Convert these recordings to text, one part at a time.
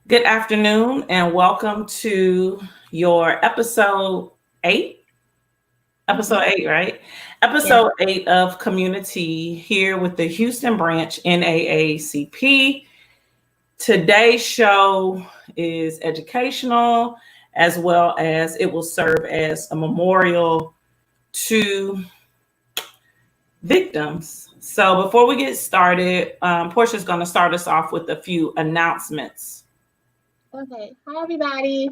Good afternoon and welcome to your episode 8. Episode Mhm. 8, right? Yes. Episode 8 of Community here with the Houston branch NAACP. Today's show is educational as well as it will serve as a memorial to victims. So before we get started, Portia's going to start us off with a few announcements. Okay. Hi, everybody.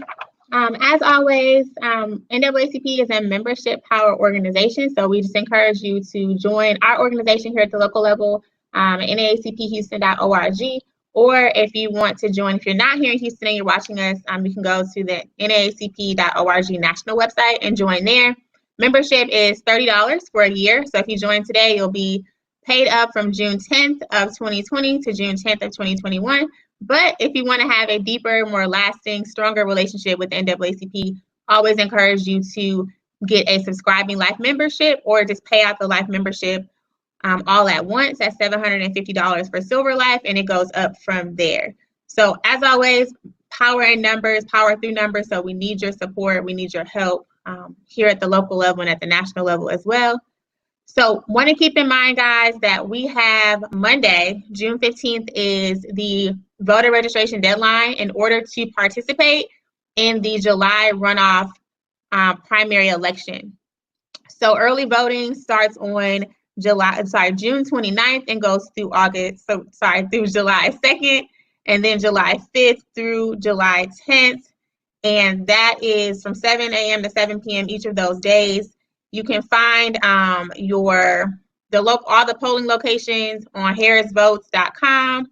As always, NAACP is a membership power organization, so we just encourage you to join our organization here at the local level, naacphouston.org. Or if you want to join, if you're not here in Houston and you're watching us, you can go to the naacp.org national website and join there. Membership is $30 for a year. So if you join today, you'll be paid up from June 10th of 2020 to June 10th of 2021. But if you want to have a deeper, more lasting, stronger relationship with the NAACP, always encourage you to get a subscribing life membership or just pay out the life membership all at once at $750 for Silver Life, and it goes up from there. So as always, power in numbers, power through numbers. So we need your support, we need your help here at the local level and at the national level as well. So want to keep in mind, guys, that we have Monday, June 15th is the voter registration deadline in order to participate in the July runoff primary election. So early voting starts on June 29th and goes through through July 2nd, and then July 5th through July 10th. And that is from 7 a.m. to 7 p.m. each of those days. You can find all the polling locations on harrisvotes.com,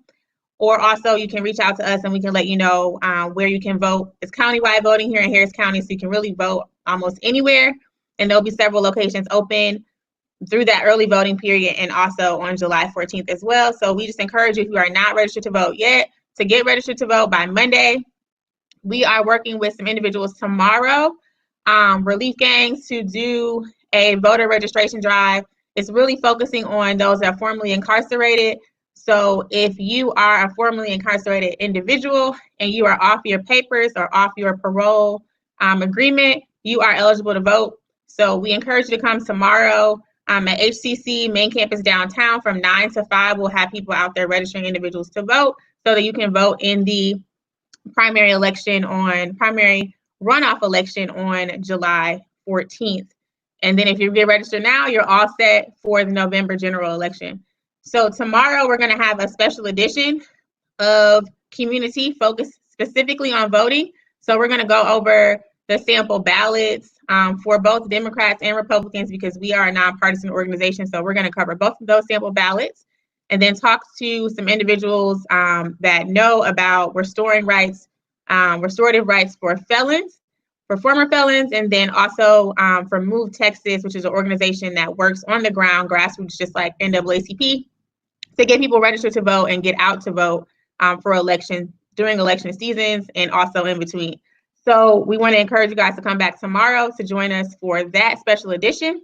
or also you can reach out to us and we can let you know where you can vote. It's countywide voting here in Harris County, so you can really vote almost anywhere. And there'll be several locations open through that early voting period and also on July 14th as well. So we just encourage you, if you are not registered to vote yet, to get registered to vote by Monday. We are working with some individuals tomorrow, relief gangs, to do a voter registration drive. It's really focusing on those that are formerly incarcerated. So if you are a formerly incarcerated individual and you are off your papers or off your parole agreement, you are eligible to vote. So we encourage you to come tomorrow at HCC main campus downtown from 9 to 5. We'll have people out there registering individuals to vote so that you can vote in the primary runoff election on July 14th. And then if you get registered now, you're all set for the November general election. So tomorrow we're going to have a special edition of Community focused specifically on voting. So we're going to go over the sample ballots for both Democrats and Republicans, because we are a nonpartisan organization. So we're going to cover both of those sample ballots and then talk to some individuals that know about restorative rights for felons, for former felons, and then also for Move Texas, which is an organization that works on the ground, grassroots, just like NAACP, to get people registered to vote and get out to vote for election, during election seasons and also in between. So we want to encourage you guys to come back tomorrow to join us for that special edition.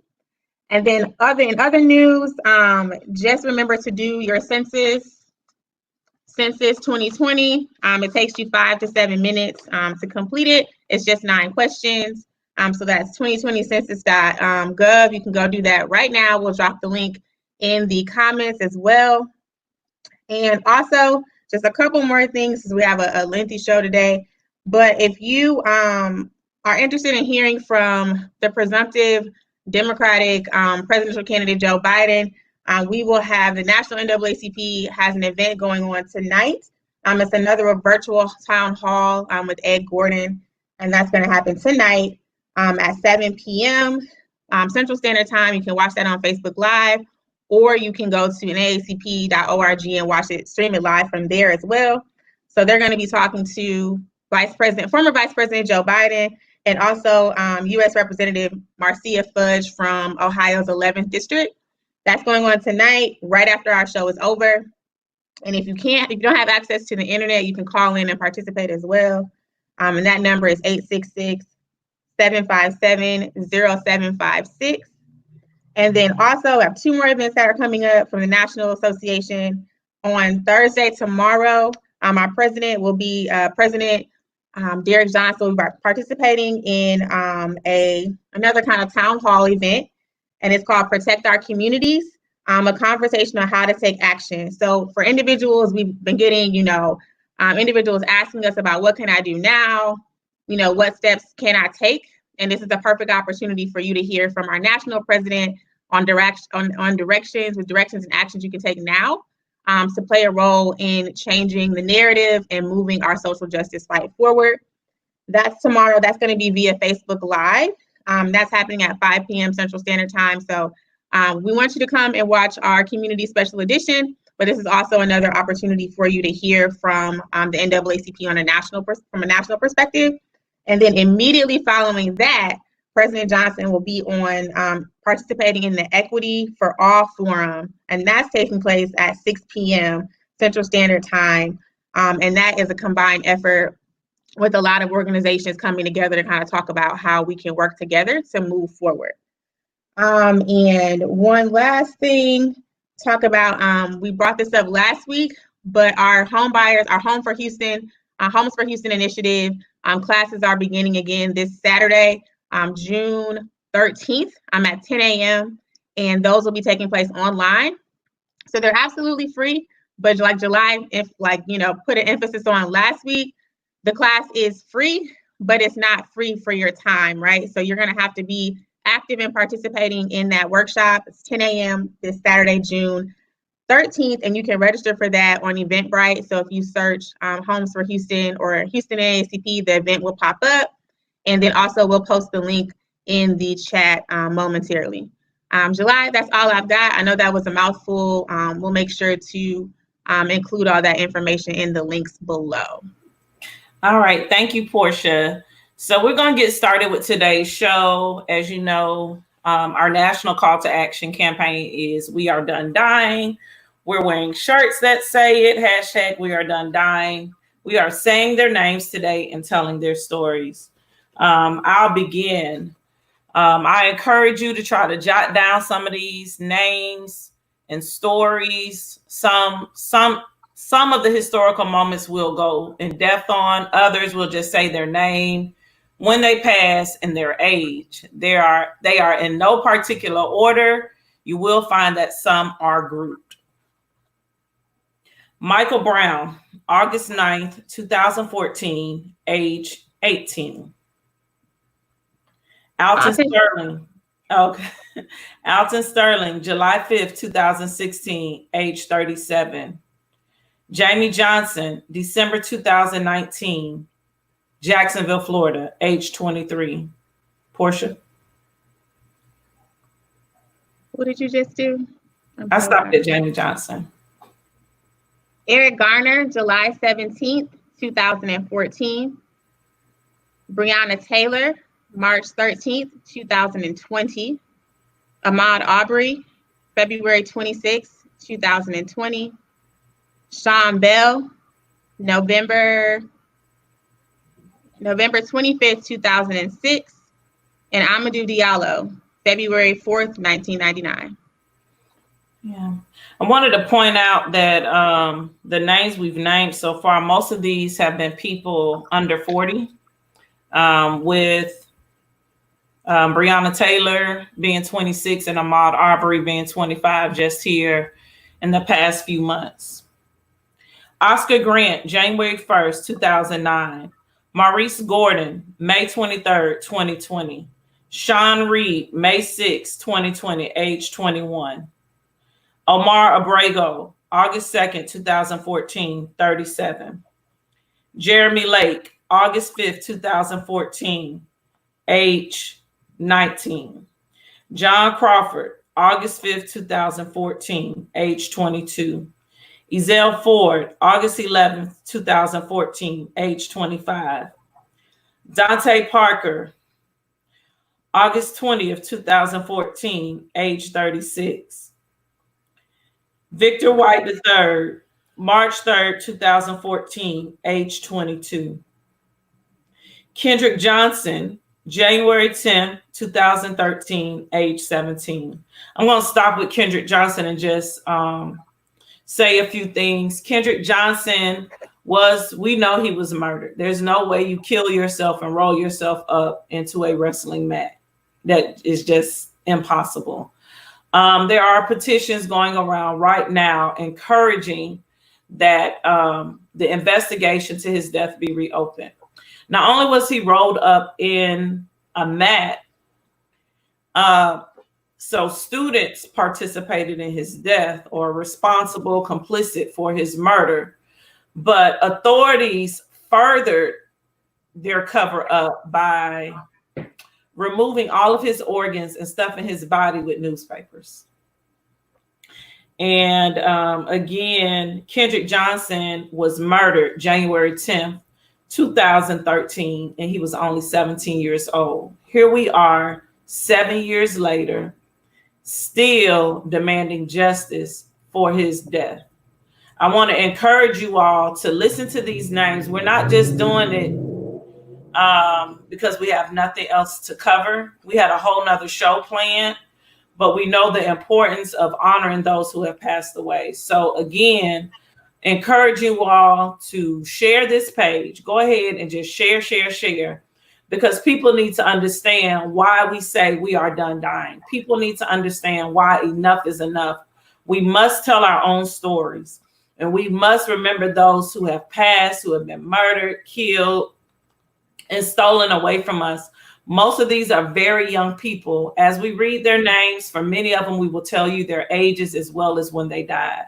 And then in other news, just remember to do your census 2020. It takes you 5 to 7 minutes to complete it. It's just 9 questions. So that's 2020census.gov. You can go do that right now. We'll drop the link in the comments as well. And also, just a couple more things, because we have a lengthy show today. But if you are interested in hearing from the presumptive Democratic presidential candidate Joe Biden, we will have the National NAACP has an event going on tonight. It's another virtual town hall with Ed Gordon, and that's going to happen tonight at 7 p.m. Central Standard Time. You can watch that on Facebook Live, or you can go to naacp.org and watch it, stream it live from there as well. So they're going to be talking to former Vice President Joe Biden, and also U.S. Representative Marcia Fudge from Ohio's 11th District. That's going on tonight, right after our show is over. And if you don't have access to the internet, you can call in and participate as well. And that number is 866-757-0756. And then also I have 2 more events that are coming up from the National Association. On Thursday, tomorrow, Our president will be President Derek Johnson will be participating in another kind of town hall event, and it's called Protect Our Communities, a conversation on how to take action. So for individuals, we've been getting, individuals asking us about what can I do now? What steps can I take? And this is a perfect opportunity for you to hear from our national president on directions and actions you can take now to play a role in changing the narrative and moving our social justice fight forward. That's tomorrow. That's going to be via Facebook Live. That's happening at 5 p.m. Central Standard Time. So we want you to come and watch our community special edition, but this is also another opportunity for you to hear from the NAACP from a national perspective. And then immediately following that, President Johnson will be on participating in the Equity for All Forum, and that's taking place at 6 p.m. Central Standard Time. And that is a combined effort with a lot of organizations coming together to kind of talk about how we can work together to move forward. And one last thing, talk about, we brought this up last week, but our Homes for Houston initiative classes are beginning again this Saturday, June 13th. At 10 a.m. and those will be taking place online. So they're absolutely free, but like July, put an emphasis on last week, the class is free, but it's not free for your time, right? So you're gonna have to be active in participating in that workshop. It's 10 a.m. this Saturday, June 13th, and you can register for that on Eventbrite. So if you search Homes for Houston or Houston NAACP, the event will pop up. And then also we'll post the link in the chat momentarily. July, that's all I've got. I know that was a mouthful. We'll make sure to include all that information in the links below. All right, thank you, Portia. So we're going to get started with today's show. As you know, our national call to action campaign is We Are Done Dying. We're wearing shirts that say it, hashtag We Are Done Dying. We are saying their names today and telling their stories. I'll begin. I encourage you to try to jot down some of these names and stories. Some of the historical moments we'll go in depth on. Others will just say their name, when they pass, and their age. They are in no particular order. You will find that some are grouped. Michael Brown, August 9th, 2014, age 18. Alton Sterling. Okay. Alton Sterling, July 5th, 2016, age 37. Jamie Johnson, December 2019, Jacksonville, Florida, age 23. Portia? What did you just do? I stopped at Jamie Johnson. Eric Garner, July 17th, 2014. Breonna Taylor, March 13th, 2020. Ahmaud Arbery, February 26th, 2020. Sean Bell, November 25th, 2006. And Amadou Diallo, February 4th, 1999. Yeah. I wanted to point out that the names we've named so far, most of these have been people under 40, with Breonna Taylor being 26 and Ahmaud Arbery being 25 just here in the past few months. Oscar Grant, January 1st, 2009. Maurice Gordon, May 23rd, 2020. Sean Reed, May 6th, 2020, age 21. Omar Abrego, August 2nd, 2014, 37. Jeremy Lake, August 5th, 2014, age 19. John Crawford, August 5th, 2014, age 22. Ezell Ford, August 11th, 2014, age 25. Dante Parker, August 20th, 2014, age 36. Victor White III, March 3rd, 2014, age 22. Kendrick Johnson, January 10th, 2013, age 17. I'm going to stop with Kendrick Johnson and just say a few things. Kendrick Johnson was, we know he was murdered. There's no way you kill yourself and roll yourself up into a wrestling mat. That is just impossible. There are petitions going around right now encouraging that the investigation to his death be reopened. Not only was he rolled up in a mat, so students participated in his death or responsible, complicit for his murder, but authorities furthered their cover up by removing all of his organs and stuffing his body with newspapers. And again, Kendrick Johnson was murdered January 10th, 2013, and he was only 17 years old. Here we are 7 years later, still demanding justice for his death. I want to encourage you all to listen to these names. We're not just doing it because we have nothing else to cover. We had a whole nother show planned, but we know the importance of honoring those who have passed away. So again, encourage you all to share this page. Go ahead and just share, because people need to understand why we say we are done dying. People need to understand why enough is enough. We must tell our own stories, and we must remember those who have passed, who have been murdered, killed, and stolen away from us. Most of these are very young people. As we read their names, for many of them, we will tell you their ages as well as when they died.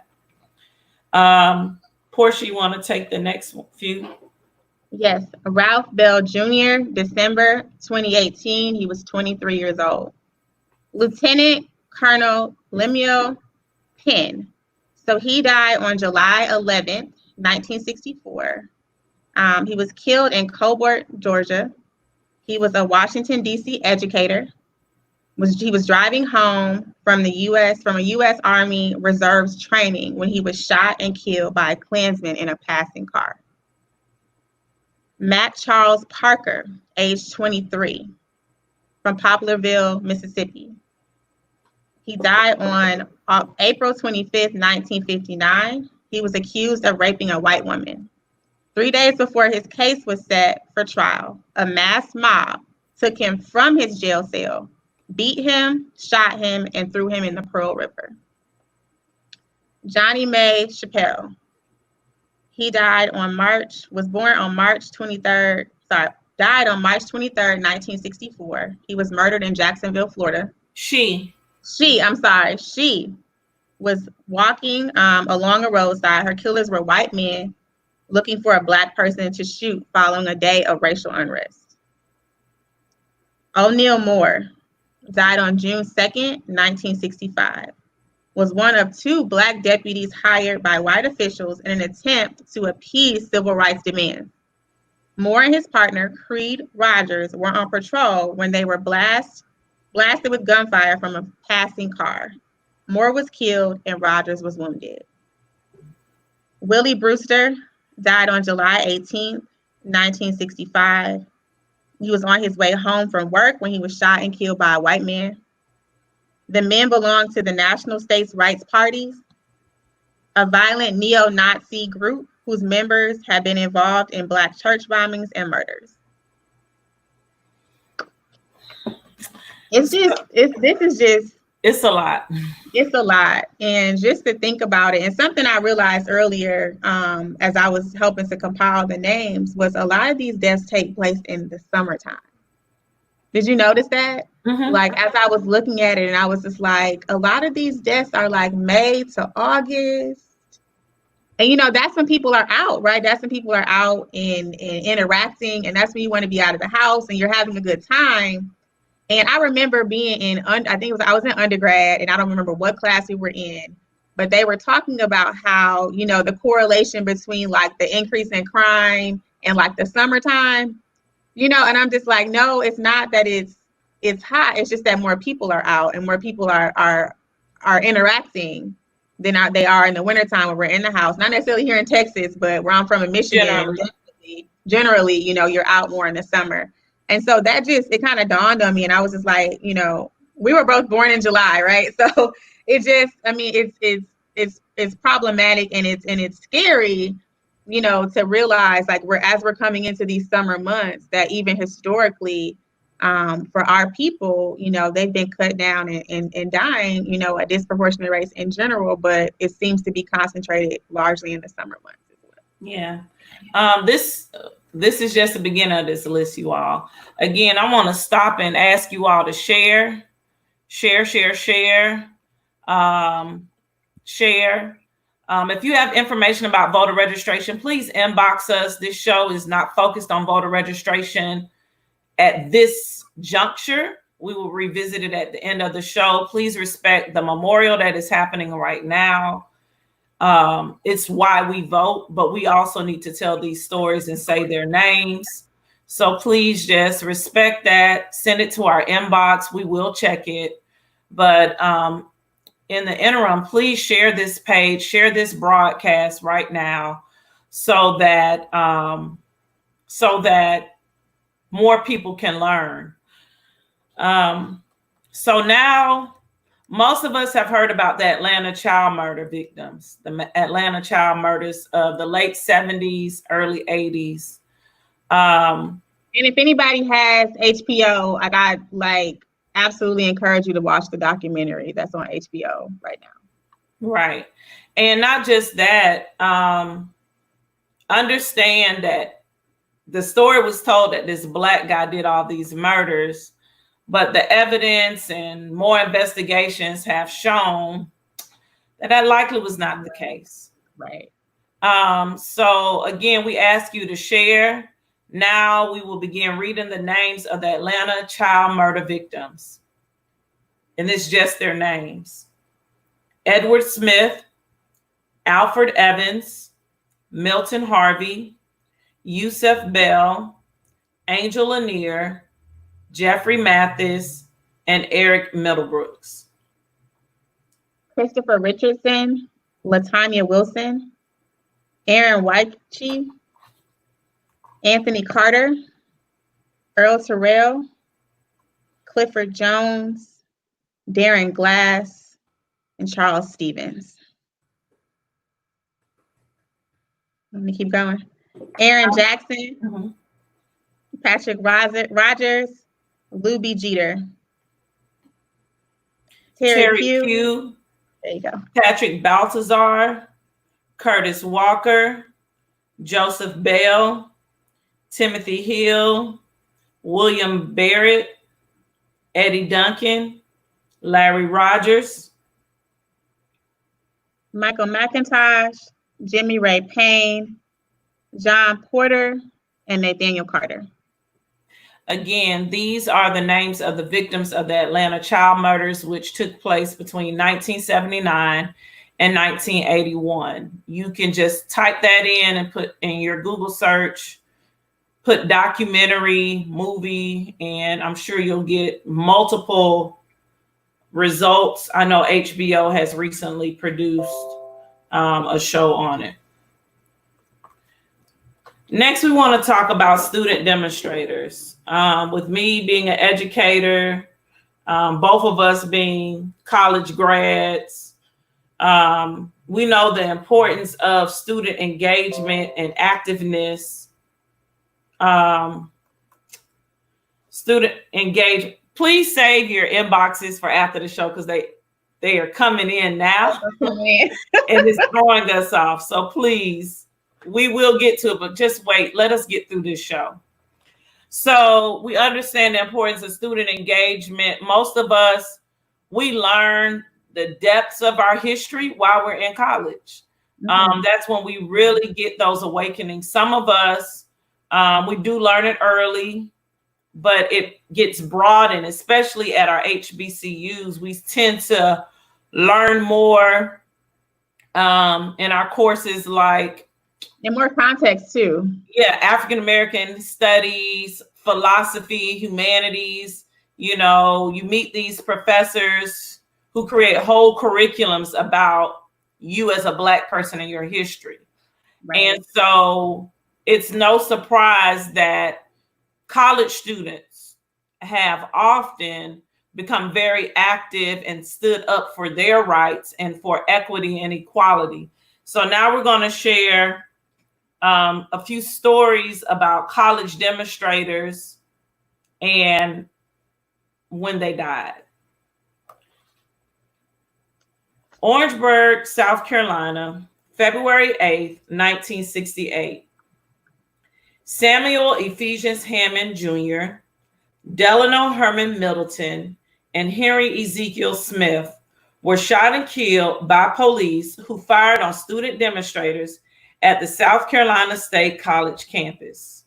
Portia, you want to take the next few? Yes, Ralph Bell Jr., December 2018. He was 23 years old. Lieutenant Colonel Lemuel Penn. So he died on July 11th, 1964. He was killed in Cobalt, Georgia. He was a Washington, D.C. educator. He was driving home from a U.S. Army Reserves training when he was shot and killed by a Klansman in a passing car. Matt Charles Parker, age 23, from Poplarville, Mississippi. He died on April 25th, 1959. He was accused of raping a white woman. 3 days before his case was set for trial, a masked mob took him from his jail cell, beat him, shot him, and threw him in the Pearl River. Johnny May Chappelle. He died on March 23rd, 1964. He was murdered in Jacksonville, Florida. She was walking along a roadside. Her killers were white men looking for a black person to shoot following a day of racial unrest. O'Neal Moore died on June 2nd, 1965. Was one of 2 black deputies hired by white officials in an attempt to appease civil rights demands. Moore and his partner, Creed Rogers, were on patrol when they were blasted with gunfire from a passing car. Moore was killed and Rogers was wounded. Willie Brewster died on July 18th, 1965. He was on his way home from work when he was shot and killed by a white man. The men belonged to the National States Rights Party, a violent neo-Nazi group whose members have been involved in Black church bombings and murders. It's a lot. It's a lot. And just to think about it, and something I realized earlier as I was helping to compile the names was a lot of these deaths take place in the summertime. Did you notice that? Mm-hmm. Like, as I was looking at it, and I was just like, a lot of these deaths are like May to August. And, that's when people are out, right? That's when people are out and interacting. And that's when you want to be out of the house and you're having a good time. And I remember being I was in undergrad, and I don't remember what class we were in, but they were talking about how, the correlation between like the increase in crime and like the summertime, and I'm just like, no, it's not that it's hot. It's just that more people are out and more people are interacting than they are in the wintertime when we're in the house. Not necessarily here in Texas, but where I'm from in Michigan, generally, you're out more in the summer. And so that it kind of dawned on me, and I was just like, we were both born in July, right? So it's problematic and it's scary, to realize like as we're coming into these summer months that even historically for our people, they've been cut down and dying, at disproportionate rates in general, but it seems to be concentrated largely in the summer months as well. Yeah. This is just the beginning of this list, you all. Again, I want to stop and ask you all to share. If you have information about voter registration, please inbox us. This show is not focused on voter registration at this juncture. We will revisit it at the end of the show. Please respect the memorial that is happening right now. It's why we vote, but we also need to tell these stories and say their names. So please just respect that. Send it to our inbox. We will check it. But in the interim, please share this page, share this broadcast right now so that more people can learn. So now most of us have heard about the Atlanta child murder victims, the Atlanta child murders of the late 70s, early 80s. And if anybody has HBO, I absolutely encourage you to watch the documentary that's on HBO right now. Right. And not just that, understand that the story was told that this Black guy did all these murders, but the evidence and more investigations have shown that likely was not the case. Right. So again, we ask you to share. Now we will begin reading the names of the Atlanta child murder victims. And it's just their names. Edward Smith, Alfred Evans, Milton Harvey, Yusef Bell, Angel Lanier, Jeffrey Mathis, and Eric Middlebrooks. Christopher Richardson, Latanya Wilson, Aaron Weiche, Anthony Carter, Earl Terrell, Clifford Jones, Darren Glass, and Charles Stevens. Let me keep going. Aaron Jackson, Patrick Rogers, Luby Jeter, Terry Pugh. There you go. Patrick Baltazar, Curtis Walker, Joseph Bell, Timothy Hill, William Barrett, Eddie Duncan, Larry Rogers, Michael McIntosh, Jimmy Ray Payne, John Porter, and Nathaniel Carter. Again, these are the names of the victims of the Atlanta child murders, which took place between 1979 and 1981. You can just type that in and put in your Google search, put documentary, movie, and I'm sure you'll get multiple results. I know HBO has recently produced a show on it. Next, we want to talk about student demonstrators. With me being an educator, both of us being college grads, we know the importance of student engagement and activeness. Student engagement. Please save your inboxes for after the show because they are coming in now and it's throwing us off. So please, we will get to it, but just wait. Let us get through this show. So we understand the importance of student engagement. Most of us, we learn the depths of our history while we're in college. That's when we really get those awakenings. Some of us, we do learn it early, but it gets broadened, especially at our HBCUs. We tend to learn more in our courses like and more context too. Yeah, African-American studies, philosophy, humanities. You know, you meet these professors who create whole curriculums about you as a Black person and your history. Right. And so it's no surprise that college students have often become very active and stood up for their rights and for equity and equality. So now we're going to share a few stories about college demonstrators and when they died. Orangeburg, South Carolina, February 8th, 1968. Samuel Ephesians Hammond Jr., Delano Herman Middleton, and Henry Ezekiel Smith were shot and killed by police who fired on student demonstrators at the South Carolina State College campus.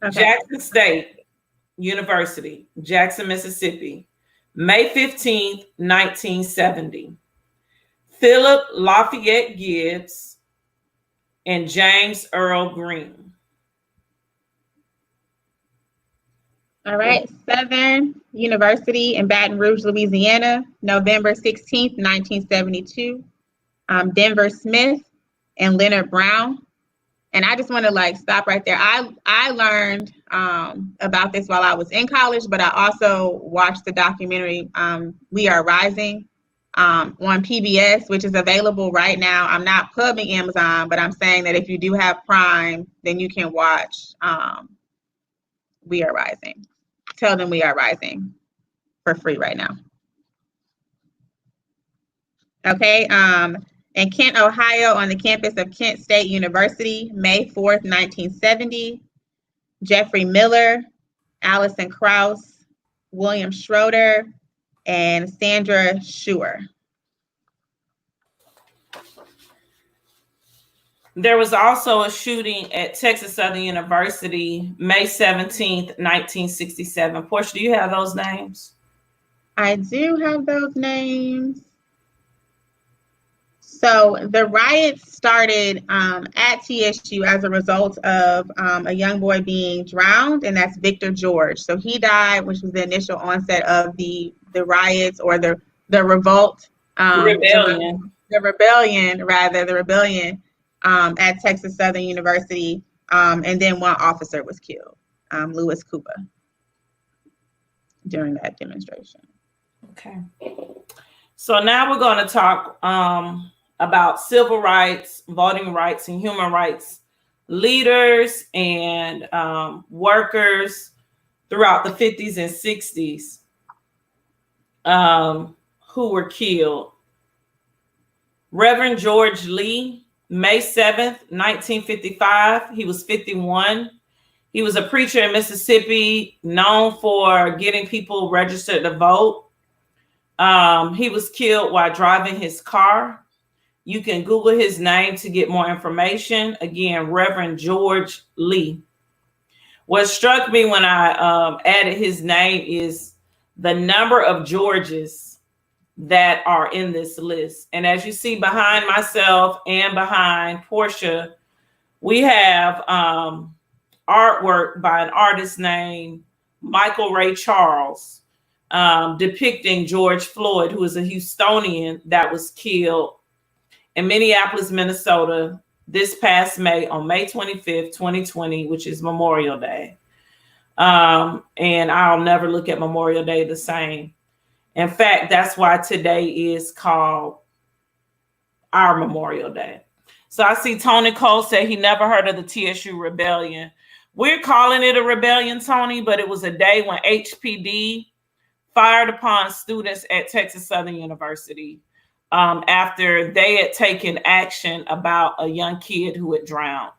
Okay. Jackson State University, Jackson, Mississippi, May 15th, 1970. Philip Lafayette Gibbs and James Earl Green. All right, Southern University in Baton Rouge, Louisiana, November 16th, 1972. Denver Smith and Leonard Brown. And I just want to stop right there. I learned about this while I was in college, but I also watched the documentary We Are Rising on PBS, which is available right now. I'm not pubbing Amazon, but I'm saying that if you do have Prime, then you can watch We Are Rising. Tell them We Are Rising for free right now. Okay. In Kent, Ohio, on the campus of Kent State University, May 4th, 1970. Jeffrey Miller, Allison Krauss, William Schroeder, and Sandra Schuer. There was also a shooting at Texas Southern University, May 17th, 1967. Portia, do you have those names? I do have those names. So the riots started at TSU as a result of a young boy being drowned, and that's Victor George. So he died, which was the initial onset of the riots or the revolt. Rebellion. The rebellion at Texas Southern University. And then one officer was killed, Louis Cooper, during that demonstration. Okay. So now we're going to talk about civil rights, voting rights, and human rights leaders and workers throughout the 50s and 60s who were killed. Reverend George Lee, May 7th, 1955. He was 51. He was a preacher in Mississippi, known for getting people registered to vote. He was killed while driving his car. You can Google his name to get more information. Again, Reverend George Lee. What struck me when I added his name is the number of Georges that are in this list. And as you see behind myself and behind Portia, we have artwork by an artist named Michael Ray Charles, depicting George Floyd, who is a Houstonian that was killed in Minneapolis, Minnesota, this past May, on May 25th, 2020, which is Memorial Day. And I'll never look at Memorial Day the same. In fact, that's why today is called our Memorial Day. So I see Tony Cole say he never heard of the TSU Rebellion. We're calling it a rebellion, Tony, but it was a day when HPD fired upon students at Texas Southern University after they had taken action about a young kid who had drowned.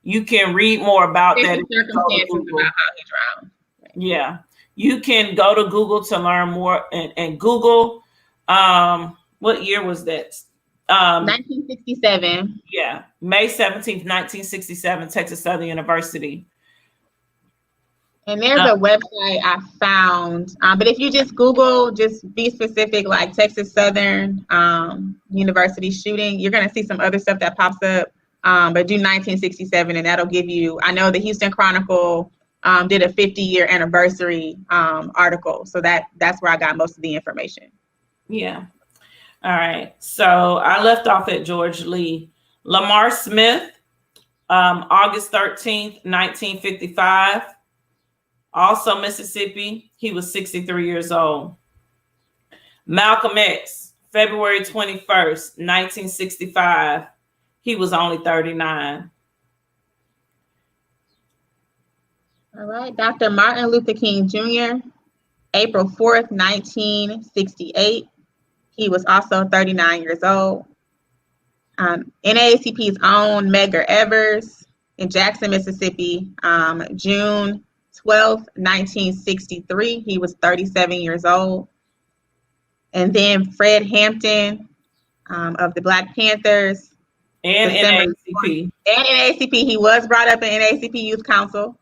You can read more about that. Circumstances about how he drowned. Yeah, you can go to Google to learn more and Google. What year was that? 1967. Yeah, May 17th, 1967, Texas Southern University. And there's a website I found, but if you just Google, just be specific, like Texas Southern University shooting, you're going to see some other stuff that pops up, but do 1967 and that'll give you, I know the Houston Chronicle did a 50-year anniversary article. So that's where I got most of the information. Yeah. All right. So I left off at George Lee. Lamar Smith, August 13th, 1955. Also Mississippi. He was 63 years old. Malcolm X, February 21st, 1965, he was only 39. All right. Dr. Martin Luther King Jr., April 4th, 1968. He was also 39 years old. NAACP's own Medgar Evers in Jackson, Mississippi, June 12th, 1963. He was 37 years old. And then Fred Hampton of the Black Panthers. And NAACP. And NAACP. He was brought up in NAACP Youth Council,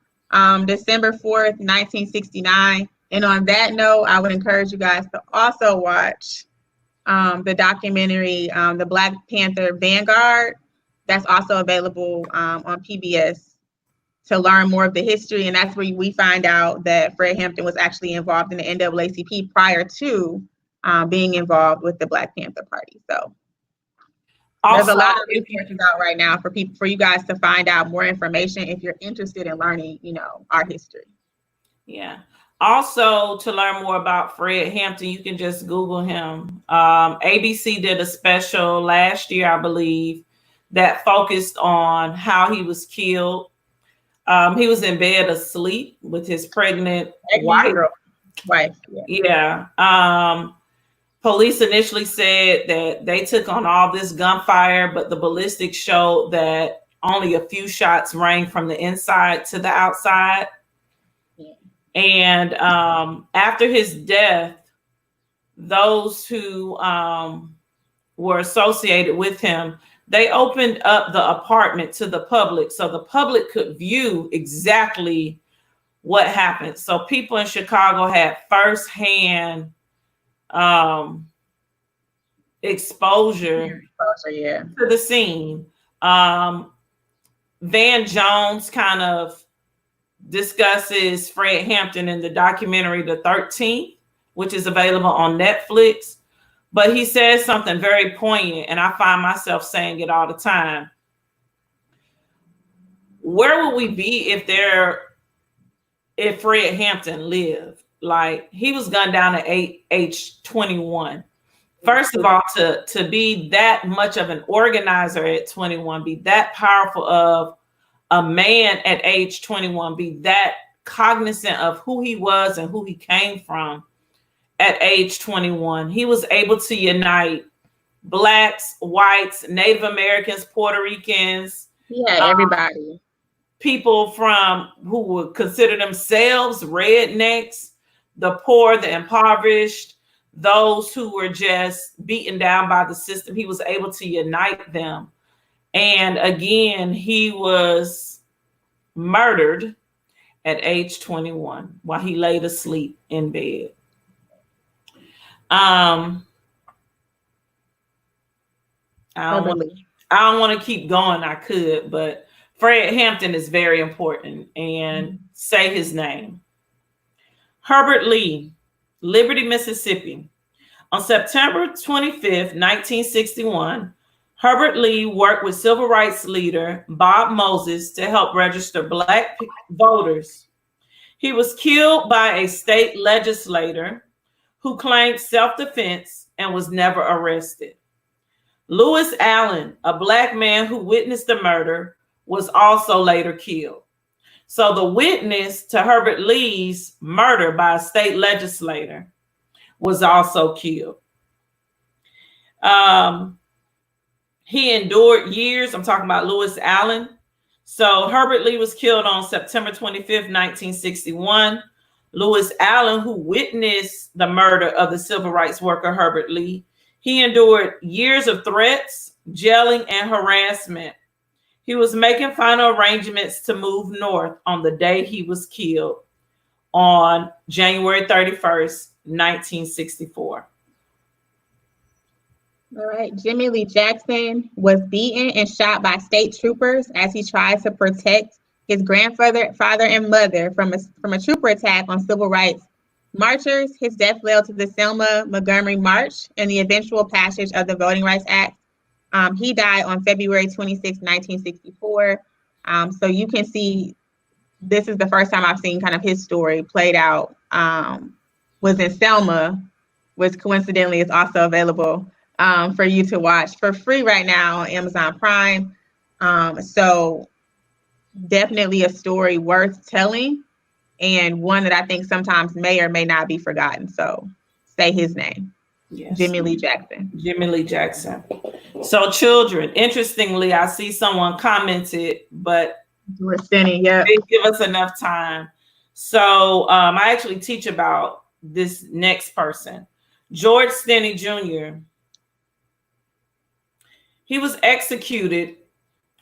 December 4th, 1969. And on that note, I would encourage you guys to also watch the documentary, The Black Panther Vanguard. That's also available on PBS to learn more of the history. And that's where we find out that Fred Hampton was actually involved in the NAACP prior to being involved with the Black Panther Party. So also, there's a lot of resources out right now for you guys to find out more information if you're interested in learning, our history. Yeah. Also, to learn more about Fred Hampton, you can just Google him. ABC did a special last year, I believe, that focused on how he was killed. He was in bed asleep with his pregnant wife. Yeah. Police initially said that they took on all this gunfire, but the ballistics showed that only a few shots rang from the inside to the outside. And after his death, those who were associated with him, they opened up the apartment to the public so the public could view exactly what happened. So people in Chicago had firsthand exposure to the scene. Van Jones kind of discusses Fred Hampton in the documentary The 13th, which is available on Netflix. But he says something very poignant, and I find myself saying it all the time. Where would we be if Fred Hampton lived? Like, he was gunned down at age 21. First of all, to be that much of an organizer at 21, be that powerful of a man at age 21, be that cognizant of who he was and who he came from at age 21. He was able to unite Blacks, whites, Native Americans, Puerto Ricans. Yeah, everybody. People who would consider themselves rednecks, the poor, the impoverished, those who were just beaten down by the system. He was able to unite them. And again, he was murdered at age 21 while he laid asleep in bed. I don't want to keep going. I could, but Fred Hampton is very important, and say his name. Herbert Lee, Liberty, Mississippi. On September 25th, 1961, Herbert Lee worked with civil rights leader Bob Moses to help register Black voters. He was killed by a state legislator who claimed self-defense and was never arrested. Lewis Allen, a Black man who witnessed the murder, was also later killed. So the witness to Herbert Lee's murder by a state legislator was also killed. He endured years. I'm talking about Lewis Allen. So Herbert Lee was killed on September 25th, 1961. Lewis Allen, who witnessed the murder of the civil rights worker Herbert Lee, he endured years of threats, jailing, and harassment. He was making final arrangements to move north on the day he was killed on January 31st, 1964. All right. Jimmy Lee Jackson was beaten and shot by state troopers as he tried to protect his grandfather, father, and mother from a trooper attack on civil rights marchers. His death led to the Selma Montgomery March and the eventual passage of the Voting Rights Act. He died on February 26, 1964. So you can see, this is the first time I've seen kind of his story played out, was in Selma, which coincidentally is also available for you to watch for free right now on Amazon Prime. So definitely a story worth telling, and one that I think sometimes may or may not be forgotten. So say his name. Yes. Jimmie Lee Jackson. Jimmie Lee Jackson. So children, interestingly, I see someone commented, but Steny, yeah, they give us enough time. So I actually teach about this next person, George Steny Jr. He was executed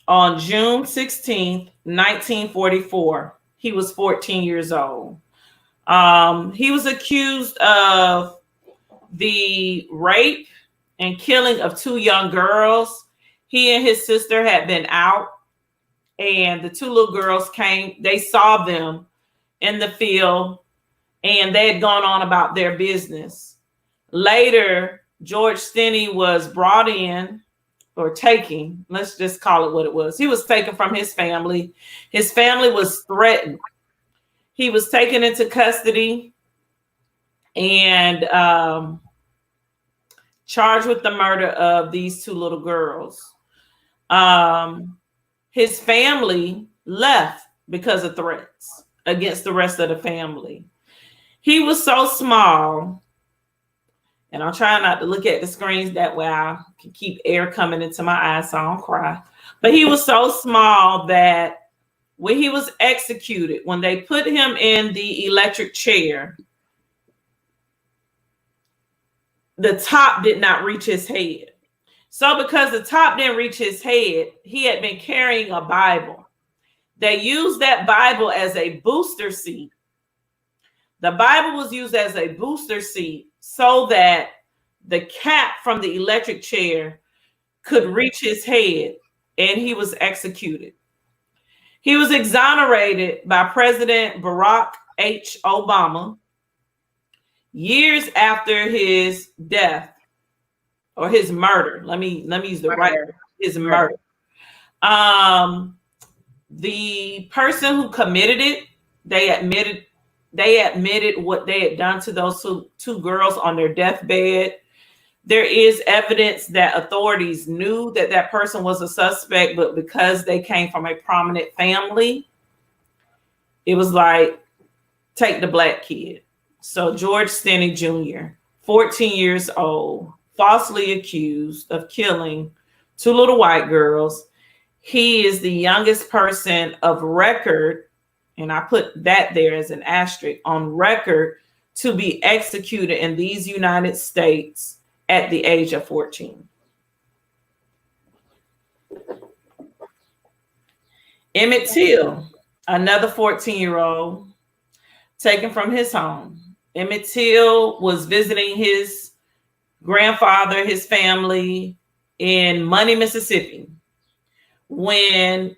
on June 16th, 1944. He was 14 years old. He was accused of the rape and killing of 2 young girls. He and his sister had been out, and the 2 little girls came. They saw them in the field, and they had gone on about their business. Later, George Steny was brought in, or taken, let's just call it what it was. He was taken from his family. His family was threatened. He was taken into custody and charged with the murder of these 2 little girls. His family left because of threats against the rest of the family. He was so small, and I'm trying not to look at the screens, that way I can keep air coming into my eyes so I don't cry. But he was so small that when he was executed, when they put him in the electric chair, the top did not reach his head. So because the top didn't reach his head, he had been carrying a Bible. They used that Bible as a booster seat. The Bible was used as a booster seat so that the cap from the electric chair could reach his head, and he was executed. He was exonerated by President Barack H. Obama years after his death, or his murder. Let me use the right word. His murder. The person who committed it, they admitted what they had done to those two girls on their deathbed. There is evidence that authorities knew that that person was a suspect, but because they came from a prominent family, it was like, take the black kid. So George Steny Jr., 14 years old, falsely accused of killing 2 little white girls. He is the youngest person of record, and I put that there as an asterisk, on record to be executed in these United States at the age of 14. Emmett Till, another 14-year-old, taken from his home. Emmett Till was visiting his grandfather, his family in Money, Mississippi, when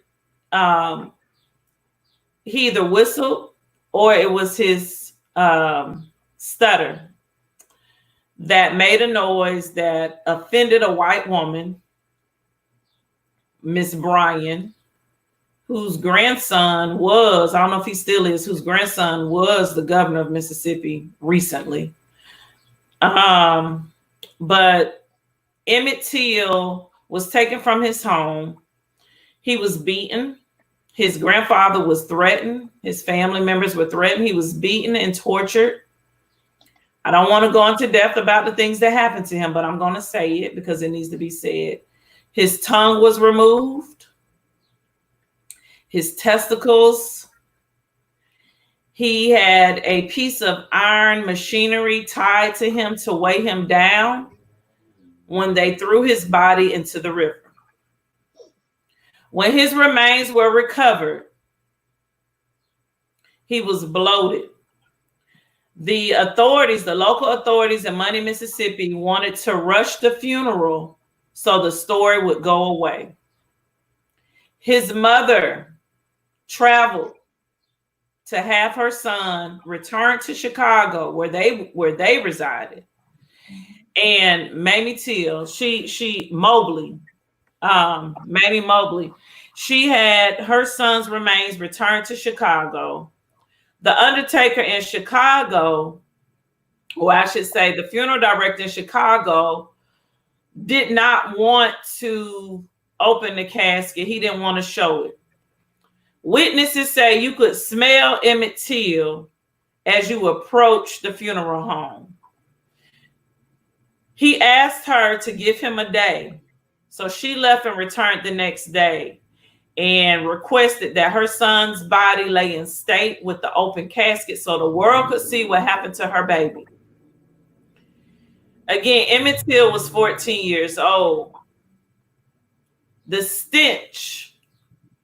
he either whistled or it was his stutter that made a noise that offended a white woman, Miss Bryan, whose grandson was, I don't know if he still is, whose grandson was the governor of Mississippi recently. But Emmett Till was taken from his home. He was beaten. His grandfather was threatened. His family members were threatened. He was beaten and tortured. I don't want to go into depth about the things that happened to him, but I'm going to say it because it needs to be said. His tongue was removed. His testicles. He had a piece of iron machinery tied to him to weigh him down when they threw his body into the river. When his remains were recovered, he was bloated. The authorities, the local authorities in Money, Mississippi, wanted to rush the funeral so the story would go away. His mother traveled to have her son return to Chicago, where they resided. And Mamie Till, Mamie Mobley, she had her son's remains returned to Chicago. The undertaker in Chicago, or I should say the funeral director in Chicago, did not want to open the casket. He didn't want to show it. Witnesses say you could smell Emmett Till as you approach the funeral home. He asked her to give him a day. So she left and returned the next day and requested that her son's body lay in state with the open casket so the world could see what happened to her baby. Again, Emmett Till was 14 years old. The stench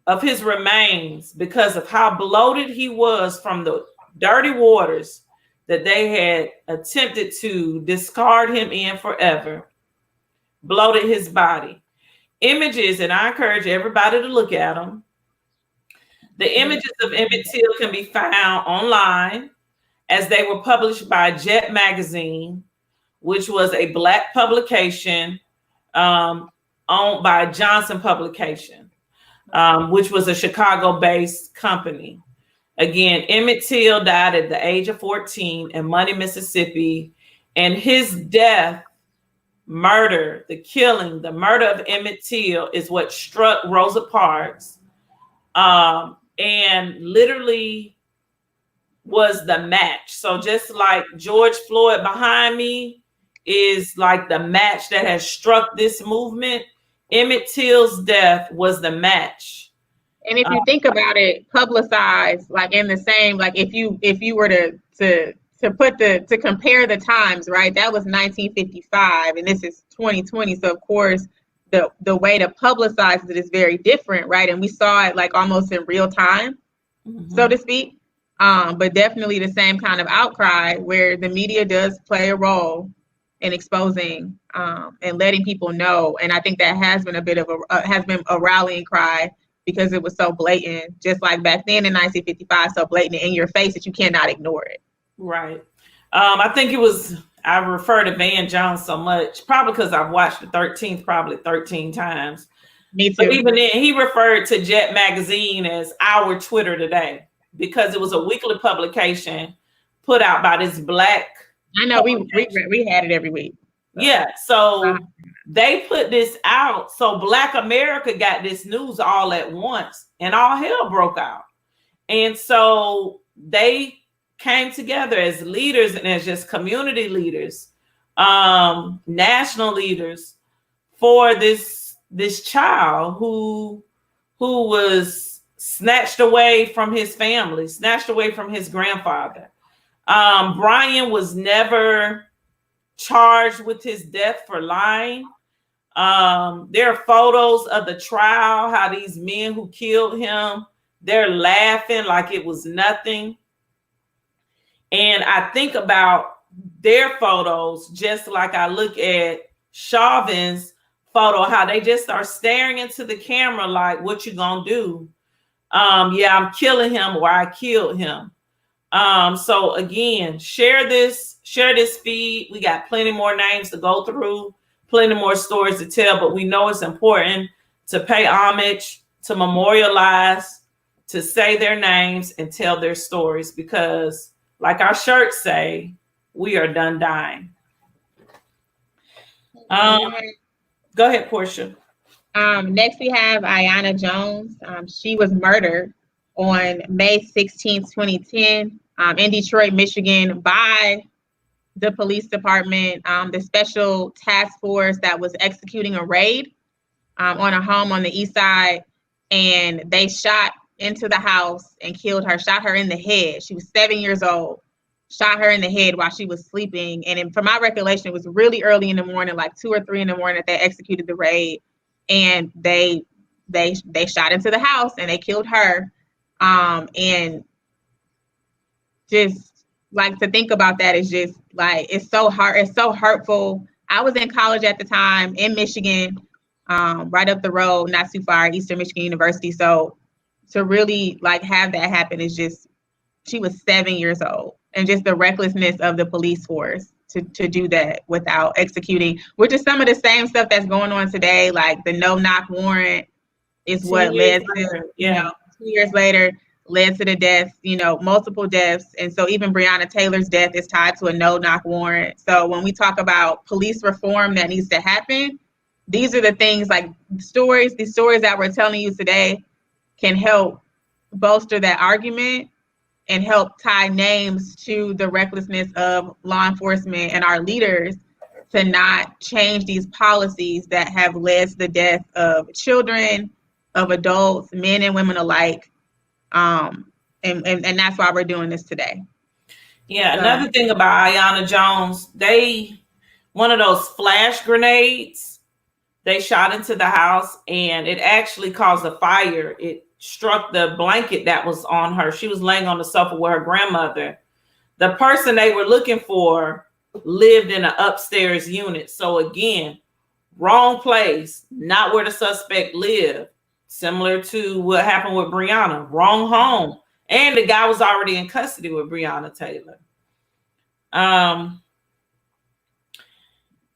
of his remains, because of how bloated he was from the dirty waters that they had attempted to discard him in forever, bloated his body. Images, and I encourage everybody to look at them. The images of Emmett Till can be found online, as they were published by Jet Magazine, which was a Black publication owned by Johnson Publication, which was a Chicago-based company. Again, Emmett Till died at the age of 14 in Money, Mississippi, and his death, murder, the killing, the murder of Emmett Till is what struck Rosa Parks, and literally was the match. So just like George Floyd behind me is like the match that has struck this movement, Emmett Till's death was the match. And if you think about it, publicized, like in the same, like if you were to compare the times, right? That was 1955 and this is 2020. So of course the way to publicize it is very different, right? And we saw it like almost in real time, so to speak. But definitely the same kind of outcry where the media does play a role in exposing and letting people know. And I think that has been a rallying cry, because it was so blatant, just like back then in 1955, so blatant in your face that you cannot ignore it. Right. I think it was, I refer to Van Jones so much, probably because I've watched the 13th probably 13 times. Me too. But even then, he referred to Jet Magazine as our Twitter today, because it was a weekly publication put out by this Black. I know we had it every week. Yeah, so they put this out. So Black America got this news all at once and all hell broke out. And so they came together as leaders and as just community leaders, national leaders, for this child who was snatched away from his family, snatched away from his grandfather. Brian was never charged with his death for lying. There are photos of the trial, how these men who killed him, they're laughing like it was nothing. And I think about their photos, just like I look at Chauvin's photo, how they just are staring into the camera like, what you gonna do? Yeah, I'm killing him, or I killed him. So again, share this feed. We got plenty more names to go through, plenty more stories to tell, but we know it's important to pay homage, to memorialize, to say their names and tell their stories, because like our shirts say, we are done dying. Go ahead, Portia. Next we have Aiyana Jones. She was murdered on May 16, 2010, in Detroit, Michigan, by the police department, the special task force that was executing a raid on a home on the east side. And they shot into the house and killed her, shot her in the head. She was 7 years old, shot her in the head while she was sleeping. And from my recollection, it was really early in the morning, like 2 or 3 in the morning, that they executed the raid. And they shot into the house and they killed her. And just like to think about that is just like, it's so hard. It's so hurtful. I was in college at the time in Michigan, right up the road, not too far, Eastern Michigan University. So to really like have that happen is just, she was 7 years old, and just the recklessness of the police force to do that without executing, which is some of the same stuff that's going on today. Like the no-knock warrant is what led to, 2 years later, led to the death, multiple deaths. And so even Breonna Taylor's death is tied to a no-knock warrant. So when we talk about police reform that needs to happen, these are the things like these stories that we're telling you today can help bolster that argument and help tie names to the recklessness of law enforcement and our leaders to not change these policies that have led to the death of children, of adults, men and women alike. And that's why we're doing this today. Yeah, so, another thing about Aiyana Jones, one of those flash grenades, they shot into the house and it actually caused a fire. It struck the blanket that was on her. She was laying on the sofa with her grandmother. The person they were looking for lived in an upstairs unit. So again, wrong place, not where the suspect lived. Similar to what happened with Breonna, wrong home. And the guy was already in custody with Breonna Taylor.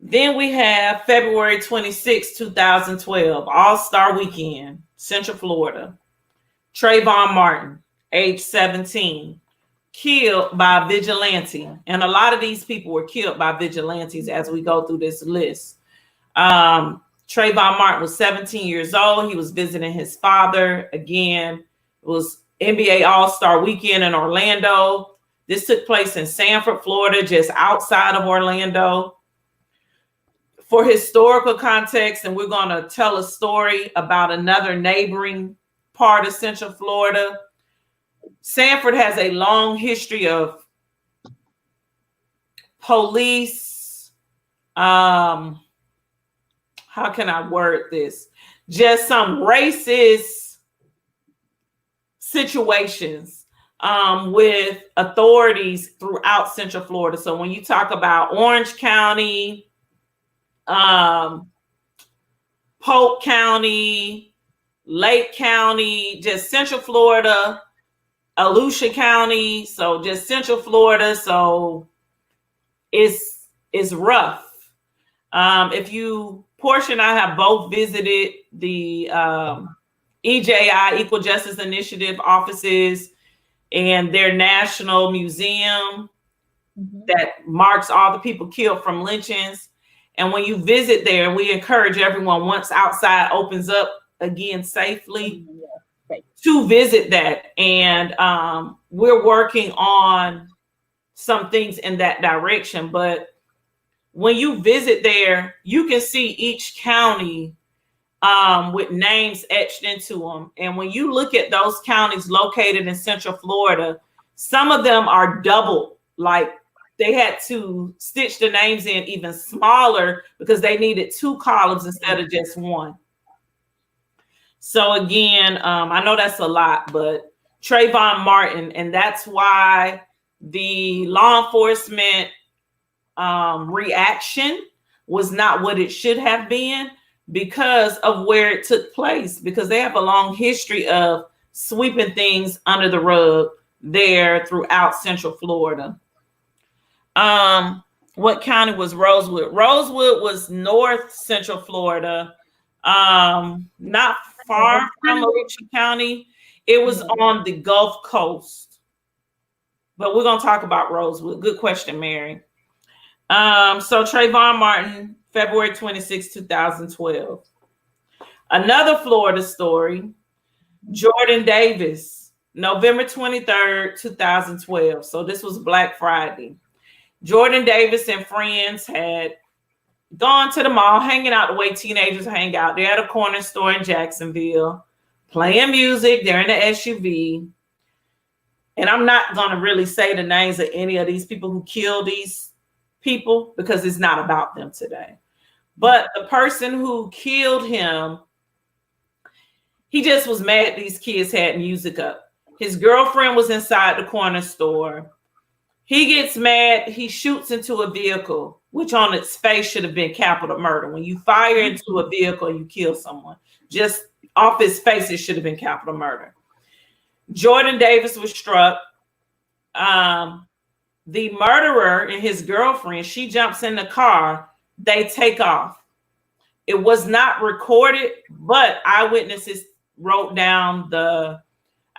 Then we have February 26, 2012, All-Star Weekend, Central Florida. Trayvon Martin, age 17, killed by a vigilante. And a lot of these people were killed by vigilantes as we go through this list. Trayvon Martin was 17 years old. He was visiting his father. Again, it was NBA All-Star Weekend in Orlando. This took place in Sanford, Florida, just outside of Orlando. For historical context, and we're going to tell a story about another neighboring part of Central Florida. Sanford has a long history of police, how can I word this? Just some racist situations with authorities throughout Central Florida. So when you talk about Orange County, Polk County, Lake County, just Central Florida, Volusia County, so just Central Florida. So it's rough. Portia and I have both visited the EJI, Equal Justice Initiative offices and their national museum that marks all the people killed from lynchings. And when you visit there, we encourage everyone, once outside opens up again safely, to visit that. And we're working on some things in that direction. But when you visit there, you can see each county with names etched into them. And when you look at those counties located in Central Florida, some of them are double, like they had to stitch the names in even smaller because they needed 2 columns instead of just 1. So again, I know that's a lot, but Trayvon Martin, and that's why the law enforcement reaction was not what it should have been, because of where it took place, because they have a long history of sweeping things under the rug there throughout Central Florida. What county was Rosewood? Rosewood was North Central Florida, not far from Volusia County. It was on the Gulf Coast, but we're going to talk about Rosewood. Good question, Mary. So Trayvon Martin, February 26, 2012. Another Florida story, Jordan Davis, November 23rd, 2012. So this was Black Friday. Jordan Davis and friends had gone to the mall, hanging out the way teenagers hang out. They're at a corner store in Jacksonville, playing music. They're in the SUV. And I'm not going to really say the names of any of these people who killed these people because it's not about them today. But the person who killed him, he just was mad these kids had music up. His girlfriend was inside the corner store. He gets mad. He shoots into a vehicle, which on its face should have been capital murder. When you fire into a vehicle, you kill someone. Just off his face, it should have been capital murder. Jordan Davis was struck. The murderer and his girlfriend, she jumps in the car. They take off. It was not recorded, but eyewitnesses wrote down the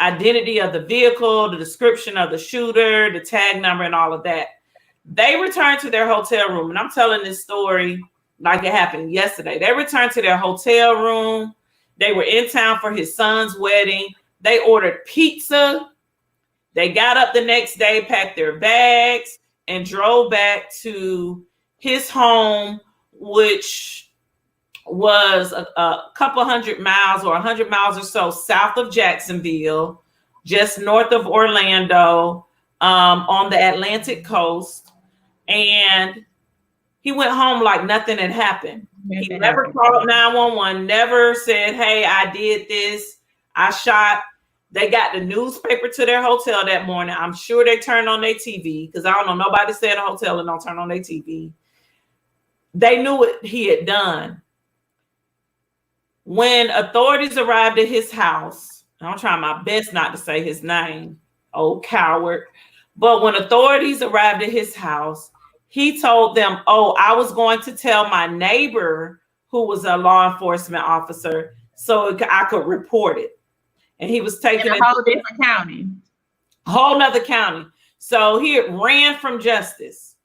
identity of the vehicle, the description of the shooter, the tag number, and all of that. They returned to their hotel room, and I'm telling this story like it happened yesterday. They returned to their hotel room. They were in town for his son's wedding. They ordered pizza. They got up the next day, packed their bags, and drove back to his home, which was a couple 100 miles or 100 miles or so south of Jacksonville, just north of Orlando, on the Atlantic coast. And he went home like nothing had happened. He never called 911, never said, hey, I did this, I shot. They got the newspaper to their hotel that morning. I'm sure they turned on their TV, because I don't know, nobody stay in a hotel and don't turn on their TV. They knew what he had done. When authorities arrived at his house, I'm trying my best not to say his name, old coward, but when authorities arrived at his house, he told them, oh, I was going to tell my neighbor, who was a law enforcement officer, so I could report it. And he was taking in a whole different county. Whole nother county. So he ran from justice.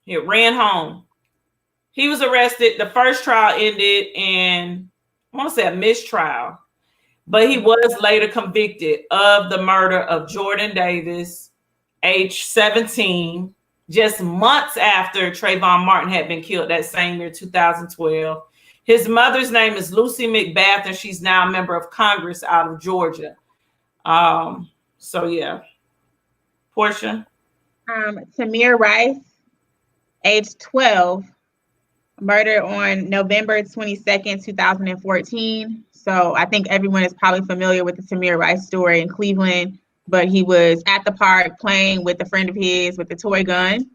He ran home. He was arrested. The first trial ended in, I want to say, a mistrial, but he was later convicted of the murder of Jordan Davis, age 17, just months after Trayvon Martin had been killed that same year, 2012. His mother's name is Lucy McBath, and she's now a member of Congress out of Georgia. So yeah. Portia? Tamir Rice, age 12, murdered on November 22nd, 2014. So I think everyone is probably familiar with the Tamir Rice story in Cleveland, but he was at the park playing with a friend of his with a toy gun.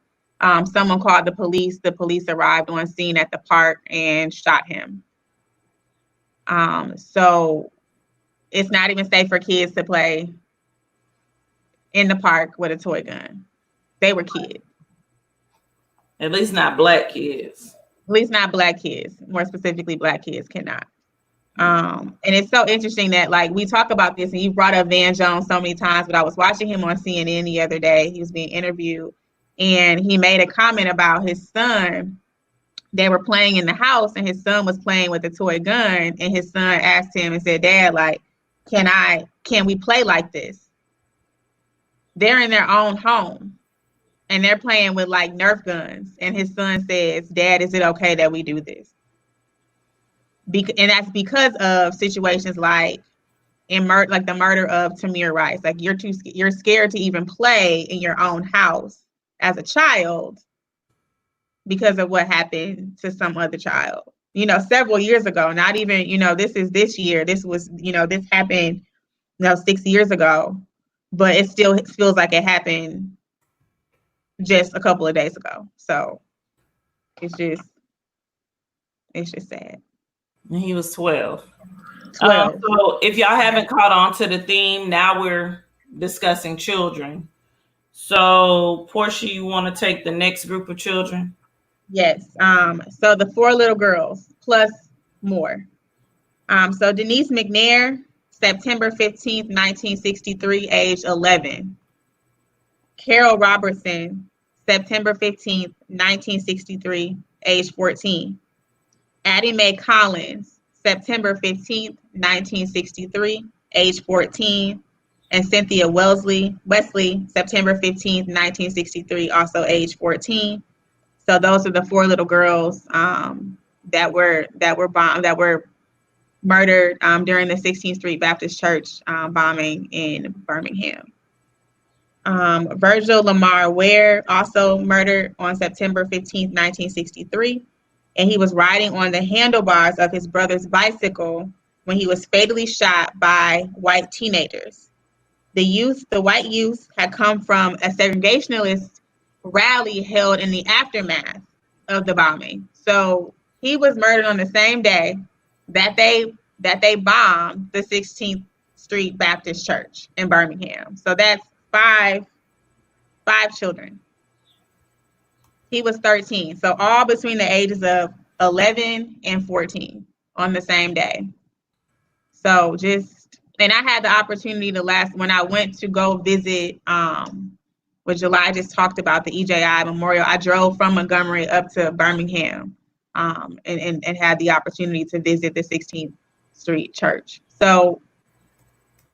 Someone called the police. The police arrived on scene at the park and shot him. So it's not even safe for kids to play in the park with a toy gun. They were kids. At least not black kids. At least not black kids. More specifically, black kids cannot. And it's so interesting that, like, we talk about this, and you brought up Van Jones so many times, but I was watching him on CNN the other day. He was being interviewed, and he made a comment about his son. They were playing in the house, and his son was playing with a toy gun, and his son asked him and said, Dad, like, can we play like this? They're in their own home, and they're playing with like Nerf guns. And his son says, Dad, is it okay that we do this? And that's because of situations like the murder of Tamir Rice. Like, you're scared to even play in your own house as a child because of what happened to some other child, several years ago. Not even, this year. This was, this happened, 6 years ago, but it still feels like it happened just a couple of days ago. So it's just sad. And he was 12. So if y'all haven't caught on to the theme, now we're discussing children. So Portia, you want to take the next group of children? Yes. So the 4 little girls plus more. So Denise McNair, September 15th, 1963, age 11. Carol Robertson, September 15th, 1963, age 14. Addie Mae Collins, September 15th, 1963, age 14. And Cynthia Wesley, September 15th, 1963, also age 14. So those are the 4 little girls that were murdered during the 16th Street Baptist Church bombing in Birmingham. Virgil Lamar Ware, also murdered on September 15th, 1963. And he was riding on the handlebars of his brother's bicycle when he was fatally shot by white teenagers. The white youth had come from a segregationist rally held in the aftermath of the bombing. So he was murdered on the same day that they bombed the 16th Street Baptist Church in Birmingham. So that's five children. He was 13. So all between the ages of 11 and 14 on the same day. So just And I had the opportunity when I went to go visit, what July just talked about, the EJI Memorial. I drove from Montgomery up to Birmingham, and had the opportunity to visit the 16th Street Church. So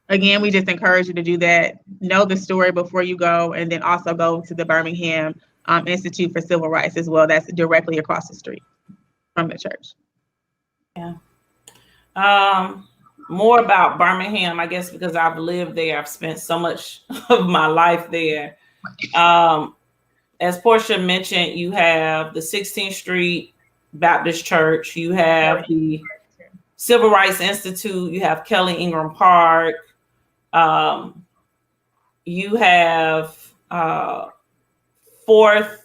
again, we just encourage you to do that. Know the story before you go, and then also go to the Birmingham Institute for Civil Rights as well. That's directly across the street from the church. Yeah. More about Birmingham, I guess, because I've lived there. I've spent so much of my life there. As Portia mentioned, you have the 16th Street Baptist Church. You have the Civil Rights Institute. You have Kelly Ingram Park. You have 4th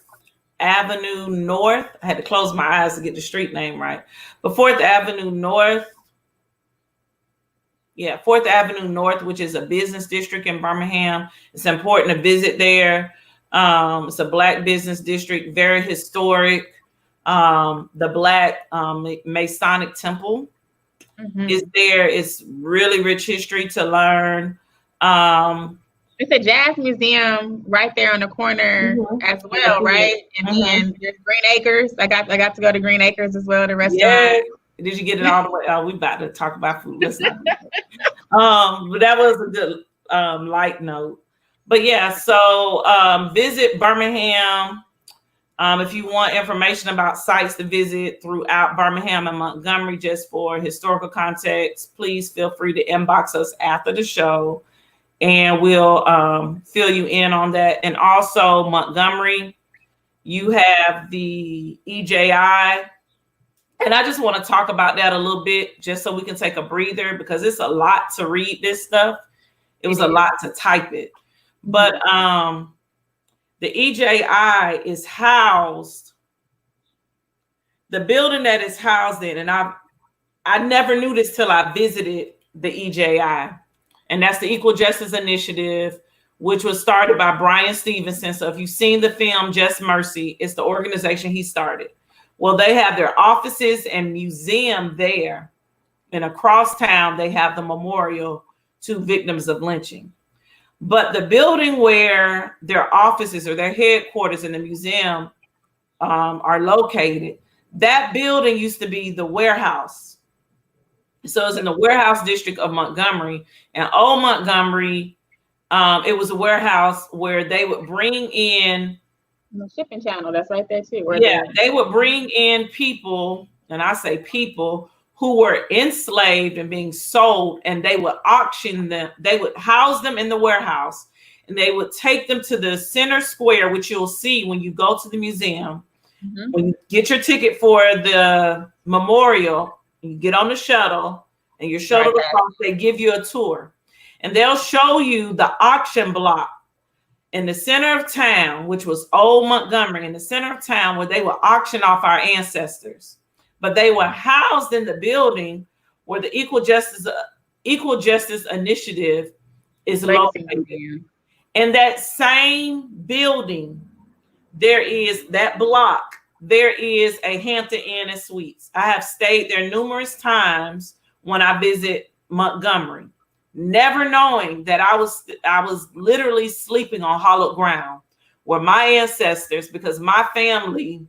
Avenue North. I had to close my eyes to get the street name right. But 4th Avenue North. Yeah, 4th Avenue North, which is a business district in Birmingham. It's important to visit there. It's a Black business district, very historic. The Black Masonic Temple is there. It's really rich history to learn. It's a jazz museum right there on the corner as well, right? And then there's Green Acres. I got to go to Green Acres as well, the restaurant. Yes. Did you get it all the way? Oh, we about to talk about food. Let's not. But that was a good light note. But yeah, so visit Birmingham. If you want information about sites to visit throughout Birmingham and Montgomery, just for historical context, please feel free to inbox us after the show, and we'll fill you in on that. And also Montgomery, you have the EJI. And I just want to talk about that a little bit, just so we can take a breather, because it's a lot to read this stuff. It was a lot to type it. But the EJI is housed, the building that is housed in, and I never knew this till I visited the EJI, and that's the Equal Justice Initiative, which was started by Brian Stevenson. So if you've seen the film Just Mercy, it's the organization he started. Well, they have their offices and museum there, and across town they have the memorial to victims of lynching. But the building where their offices or their headquarters in the museum are located, that building used to be the warehouse. So it's in the warehouse district of Montgomery. And old Montgomery, it was a warehouse where they would bring in the shipping channel, that's right there too. Yeah, they would bring in people, and I say people, who were enslaved and being sold, and they would auction them. They would house them in the warehouse, and they would take them to the center square, which you'll see when you go to the museum. When you get your ticket for the memorial, you get on the shuttle, and you're shuttled across. They give you a tour, and they'll show you the auction block in the center of town, which was old Montgomery, in the center of town, where they would auction off our ancestors. But they were housed in the building where the Equal Justice Initiative is located. In that same building, there is that block. There is a Hampton Inn and Suites. I have stayed there numerous times when I visit Montgomery, never knowing that I was literally sleeping on hallowed ground where my ancestors, because my family,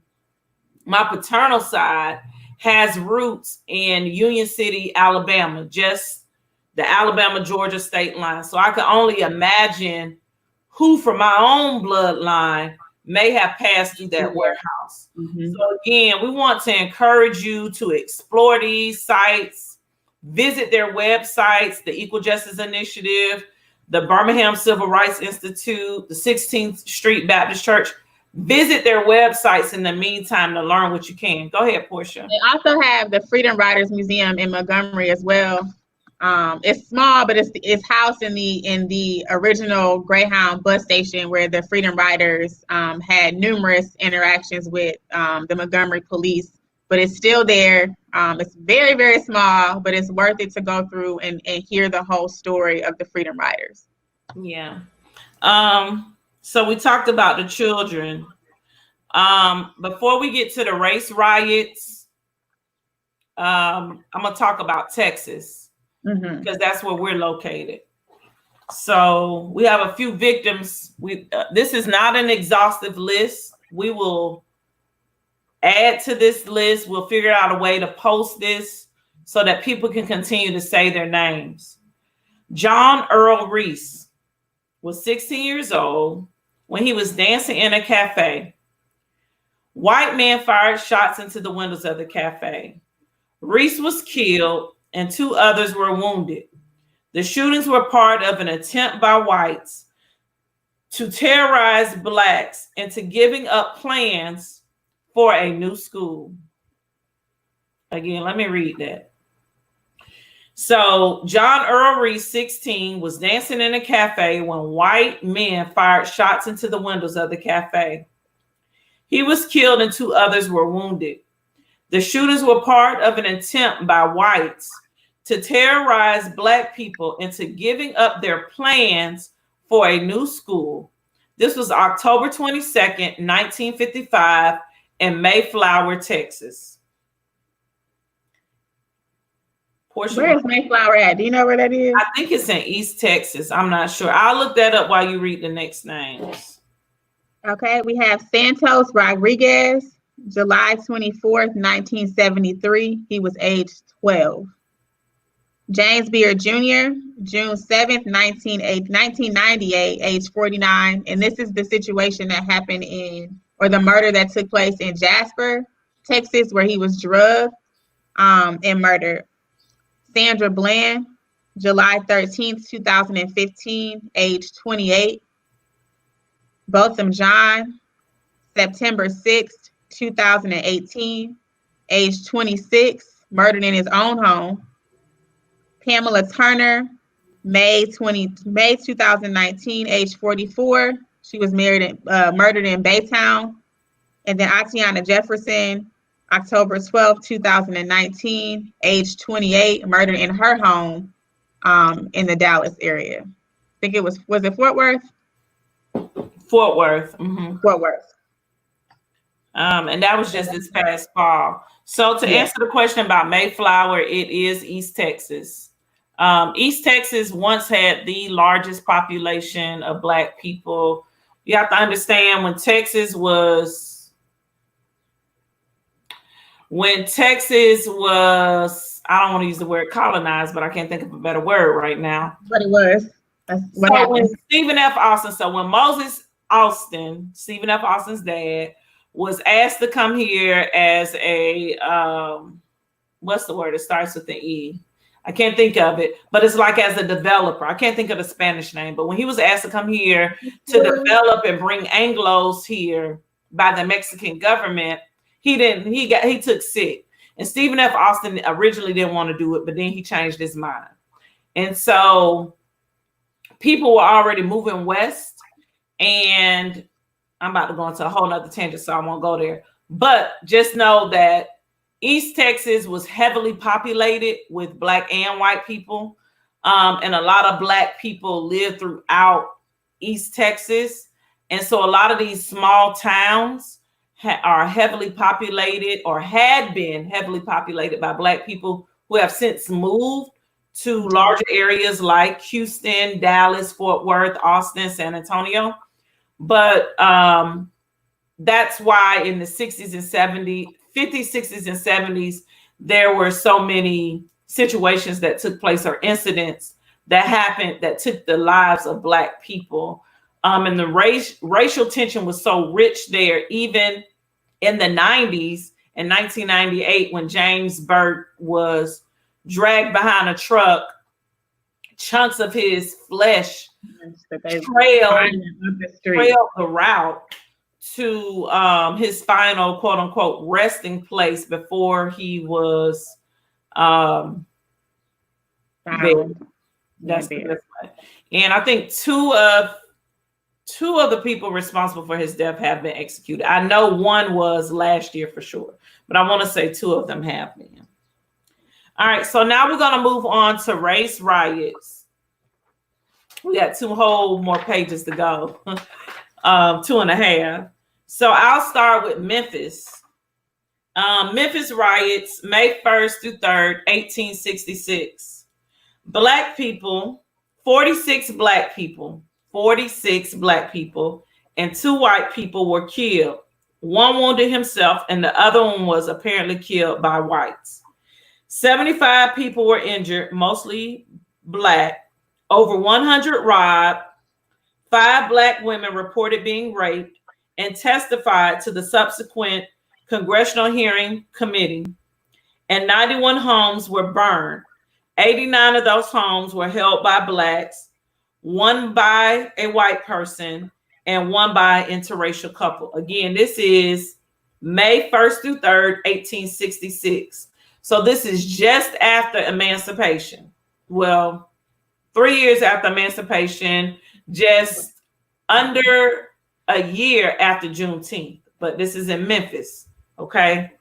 my paternal side, has roots in Union City, Alabama, just the Alabama-Georgia state line. So I can only imagine who from my own bloodline may have passed through that warehouse. So again, we want to encourage you to explore these sites, visit their websites, the Equal Justice Initiative, the Birmingham Civil Rights Institute, the 16th Street Baptist Church. Visit their websites in the meantime to learn what you can. Go ahead, Portia. They also have the Freedom Riders Museum in Montgomery as well. It's small, but it's housed in the original Greyhound bus station where the Freedom Riders had numerous interactions with the Montgomery police. But it's still there. It's very, very small, but it's worth it to go through and hear the whole story of the Freedom Riders. Yeah. So we talked about the children. Before we get to the race riots, I'm going to talk about Texas. because that's where we're located. So we have a few victims. This is not an exhaustive list. We will add to this list. We'll figure out a way to post this so that people can continue to say their names. John Earl Reese was 16 years old when he was dancing in a cafe. White men fired shots into the windows of the cafe. Reese was killed and 2 others were wounded. The shootings were part of an attempt by whites to terrorize blacks into giving up plans for a new school. Again, let me read that. So John Earl Reese, 16, was dancing in a cafe when white men fired shots into the windows of the cafe. He was killed and 2 others were wounded. The shootings were part of an attempt by whites to terrorize black people into giving up their plans for a new school. This was October 22nd, 1955 in Mayflower, Texas. Where is Mayflower at? Do you know where that is? I think it's in East Texas. I'm not sure. I'll look that up while you read the next names. Okay, we have Santos Rodriguez, July 24th, 1973. He was aged 12. James Beard Jr., June 7th, 1998, age 49. And this is the situation that happened the murder that took place in Jasper, Texas, where he was drugged and murdered. Sandra Bland, July 13th, 2015, age 28. Botham John, September 6th, 2018, age 26, murdered in his own home. Pamela Turner, May 2019, age 44. She was murdered in Baytown. And then Atiana Jefferson, October 12, 2019, age 28, murdered in her home in the Dallas area. I think it was it Fort Worth? Fort Worth. Mm-hmm. Fort Worth. And that was just this past fall. So to answer the question about Mayflower, it is East Texas. East Texas once had the largest population of Black people. You have to understand when Texas was, I don't want to use the word colonized, but I can't think of a better word right now. But it was. That's what so happened. When Stephen F. Austin, when Moses Austin, Stephen F. Austin's dad, was asked to come here as a, what's the word? It starts with the E. I can't think of it, but it's like as a developer. I can't think of the Spanish name, but when he was asked to come here to develop and bring Anglos here by the Mexican government, he took sick. And Stephen F. Austin originally didn't want to do it, but then he changed his mind. And so people were already moving west, and I'm about to go into a whole nother tangent, so I won't go there. But just know that East Texas was heavily populated with Black and white people. And a lot of Black people live throughout East Texas. And so a lot of these small towns are heavily populated or had been heavily populated by Black people who have since moved to larger areas like Houston, Dallas, Fort Worth, Austin, San Antonio. But that's why in the 60s and 70s, 50s, 60s, and 70s, there were so many situations that took place or incidents that happened that took the lives of Black people. And the racial tension was so rich there, even in the 90s, in 1998, when James Burt was dragged behind a truck, chunks of his flesh trailed the route to his final quote unquote resting place before he was buried. That's the best way. And I think two of the people responsible for his death have been executed. I know one was last year for sure, but I want to say 2 of them have been. All right, so now we're going to move on to race riots. We got 2 whole more pages to go. 2.5. So I'll start with Memphis. Memphis riots, May 1st through 3rd, 1866. Black people, 46 black people, 46 black people, and 2 white people were killed. One wounded himself, and the other one was apparently killed by whites. 75 people were injured, mostly black. Over 100 robbed. 5 black women reported being raped and testified to the subsequent congressional hearing committee. And 91 homes were burned. 89 of those homes were held by blacks, 1 by a white person, and 1 by an interracial couple. Again, this is May 1st through 3rd, 1866. So this is just after emancipation. Well, 3 years after emancipation, just under a year after Juneteenth. But this is in Memphis, okay?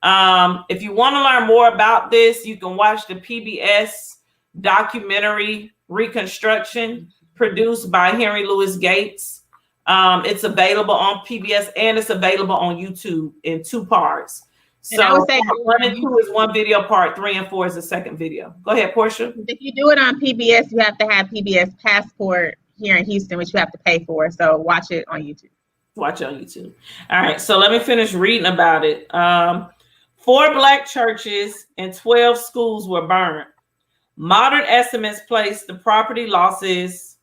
If you want to learn more about this, you can watch the PBS documentary Reconstruction, produced by Henry Louis Gates. It's available on PBS and it's available on YouTube in 2 parts. So I would say 1 and 2 is 1 video, part 3 and 4 is the second video. Go ahead, Portia. If you do it on PBS, you have to have PBS Passport here in Houston, which you have to pay for. So watch it on YouTube. Watch it on YouTube. All right, so let me finish reading about it. 4 black churches and 12 schools were burned. Modern estimates place the property losses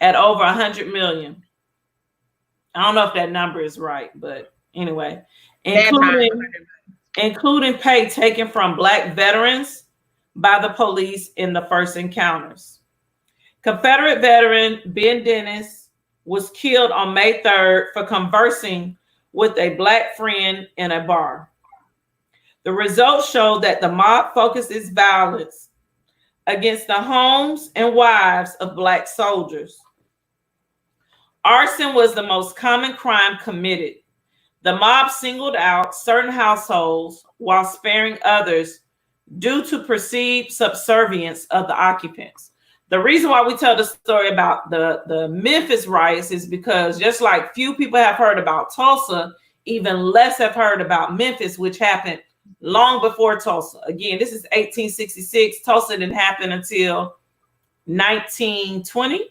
at over 100 million. I don't know if that number is right, but anyway, including pay taken from black veterans by the police in the first encounters. Confederate veteran Ben Dennis was killed on May 3rd for conversing with a black friend in a bar. The results show that the mob focused its violence against the homes and wives of black soldiers. Arson was the most common crime committed. The mob singled out certain households while sparing others due to perceived subservience of the occupants. The reason why we tell the story about the Memphis riots is because just like few people have heard about Tulsa, even less have heard about Memphis, which happened long before Tulsa. Again, this is 1866. Tulsa didn't happen until 1920.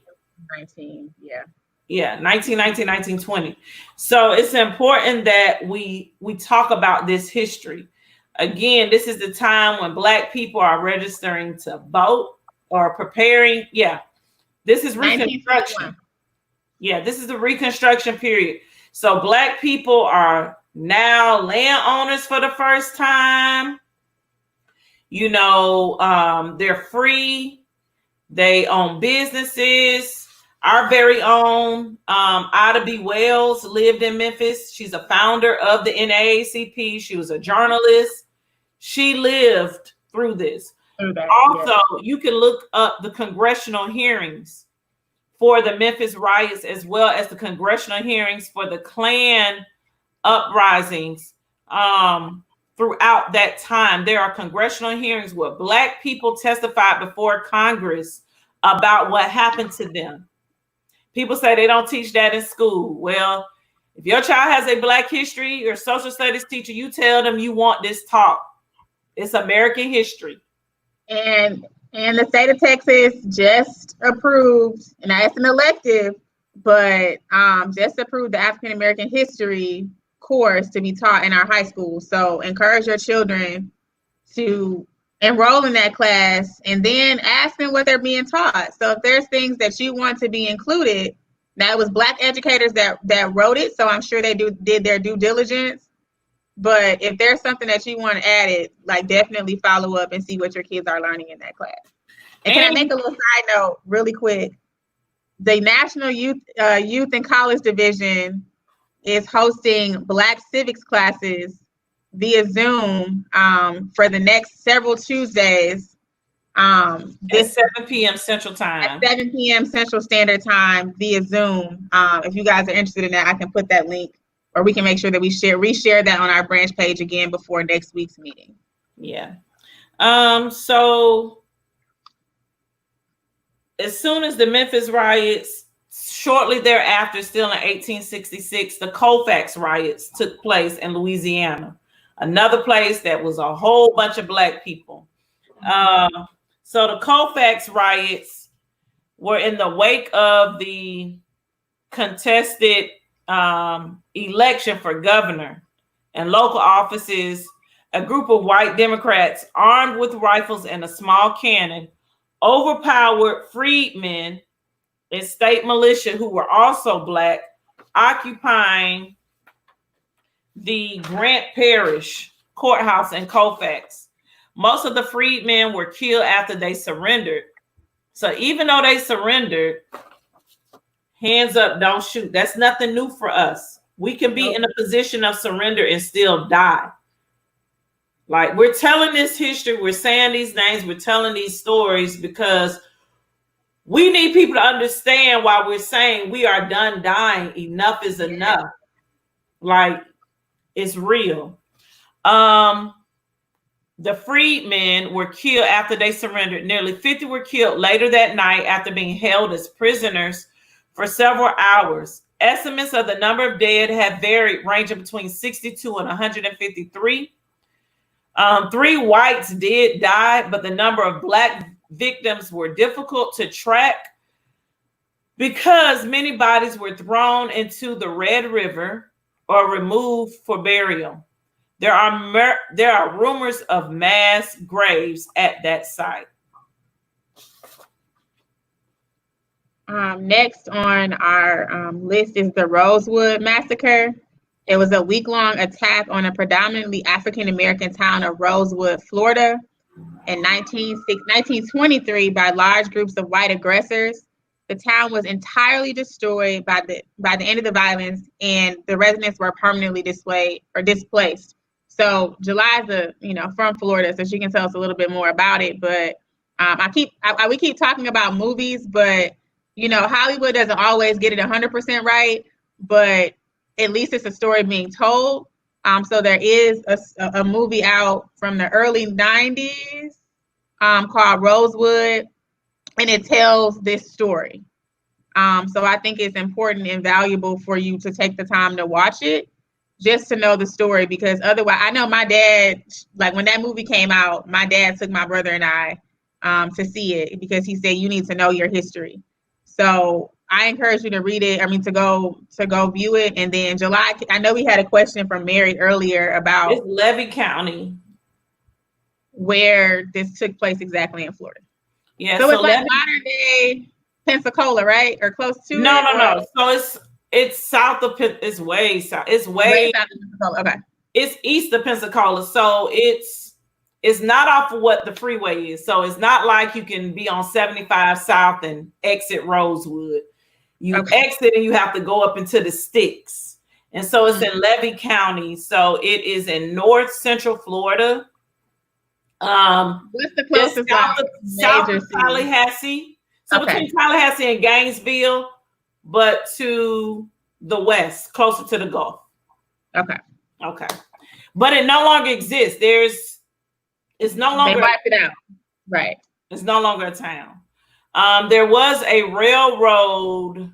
1919, 1920. So it's important that we talk about this history. Again, this is the time when black people are registering to vote or preparing. This is Reconstruction. This is the Reconstruction period. So black people are now landowners for the first time. You know, they're free. They own businesses. Our very own Ida B. Wells lived in Memphis. She's a founder of the NAACP. She was a journalist. She lived through this. Also, you can look up the congressional hearings for the Memphis riots, as well as the congressional hearings for the Klan uprisings throughout that time. There are congressional hearings where black people testified before Congress about what happened to them. People say they don't teach that in school. Well, if your child has a black history or social studies teacher, you tell them you want this taught. It's American history. And the state of Texas just approved, and it's an elective, but just approved the African American history course to be taught in our high school. So encourage your children to enroll in that class and then ask them what they're being taught. So if there's things that you want to be included, that was black educators that wrote it, so I'm sure they did their due diligence. But if there's something that you want added, like definitely follow up and see what your kids are learning in that class. And can I make a little side note really quick? The National Youth and College Division is hosting Black civics classes via Zoom for the next several Tuesdays. At 7 p.m. Central Time. At 7 p.m. Central Standard Time via Zoom. If you guys are interested in that, I can put that link, or we can make sure that we reshare that on our branch page again before next week's meeting. Yeah. So as soon as the Memphis riots, shortly thereafter, still in 1866, the Colfax riots took place in Louisiana, another place that was a whole bunch of black people. So the Colfax riots were in the wake of the contested election for governor and local offices. A group of white Democrats armed with rifles and a small cannon overpowered freedmen and state militia who were also Black, occupying the Grant Parish courthouse in Colfax. Most of the freedmen were killed after they surrendered. So even though they surrendered, hands up, don't shoot. That's nothing new for us. We can be in a position of surrender and still die. Like, we're telling this history, we're saying these names, we're telling these stories because we need people to understand why we're saying we are done dying. Enough is enough. Like, it's real. The freedmen were killed after they surrendered. Nearly 50 were killed later that night after being held as prisoners for several hours. Estimates of the number of dead have varied, ranging between 62 and 153. 3 whites did die, but the number of Black victims were difficult to track because many bodies were thrown into the Red River or removed for burial. There are rumors of mass graves at that site. Next on our list is the Rosewood Massacre. It was a week-long attack on a predominantly African-American town of Rosewood, Florida, in 1923 by large groups of white aggressors. The town was entirely destroyed by the end of the violence, and the residents were permanently displaced. So July's from Florida, so she can tell us a little bit more about it. But we keep talking about movies, but Hollywood doesn't always get it 100% right. But at least it's a story being told. So there is a movie out from the early 90s called Rosewood, and it tells this story. So I think it's important and valuable for you to take the time to watch it, just to know the story, because otherwise, I know my dad, like when that movie came out, my dad took my brother and I to see it because he said, you need to know your history. So I encourage you to read it. To go view it. And then July, I know we had a question from Mary earlier about it's Levy County, where this took place exactly in Florida. Yeah. So it's like modern day Pensacola, right? Or close to it? No. So it's south of, it's way south. It's way south of Pensacola. Okay. It's east of Pensacola. So it's not off of what the freeway is. So it's not like you can be on 75 South and exit Rosewood. You exit and you have to go up into the sticks. And so it's in Levy County. So it is in north central Florida. What's the closest south of Tallahassee? So between Tallahassee and Gainesville, but to the west, closer to the Gulf. Okay. But it no longer exists. It's no longer. They wiped it out. Right. It's no longer a town. There was a railroad,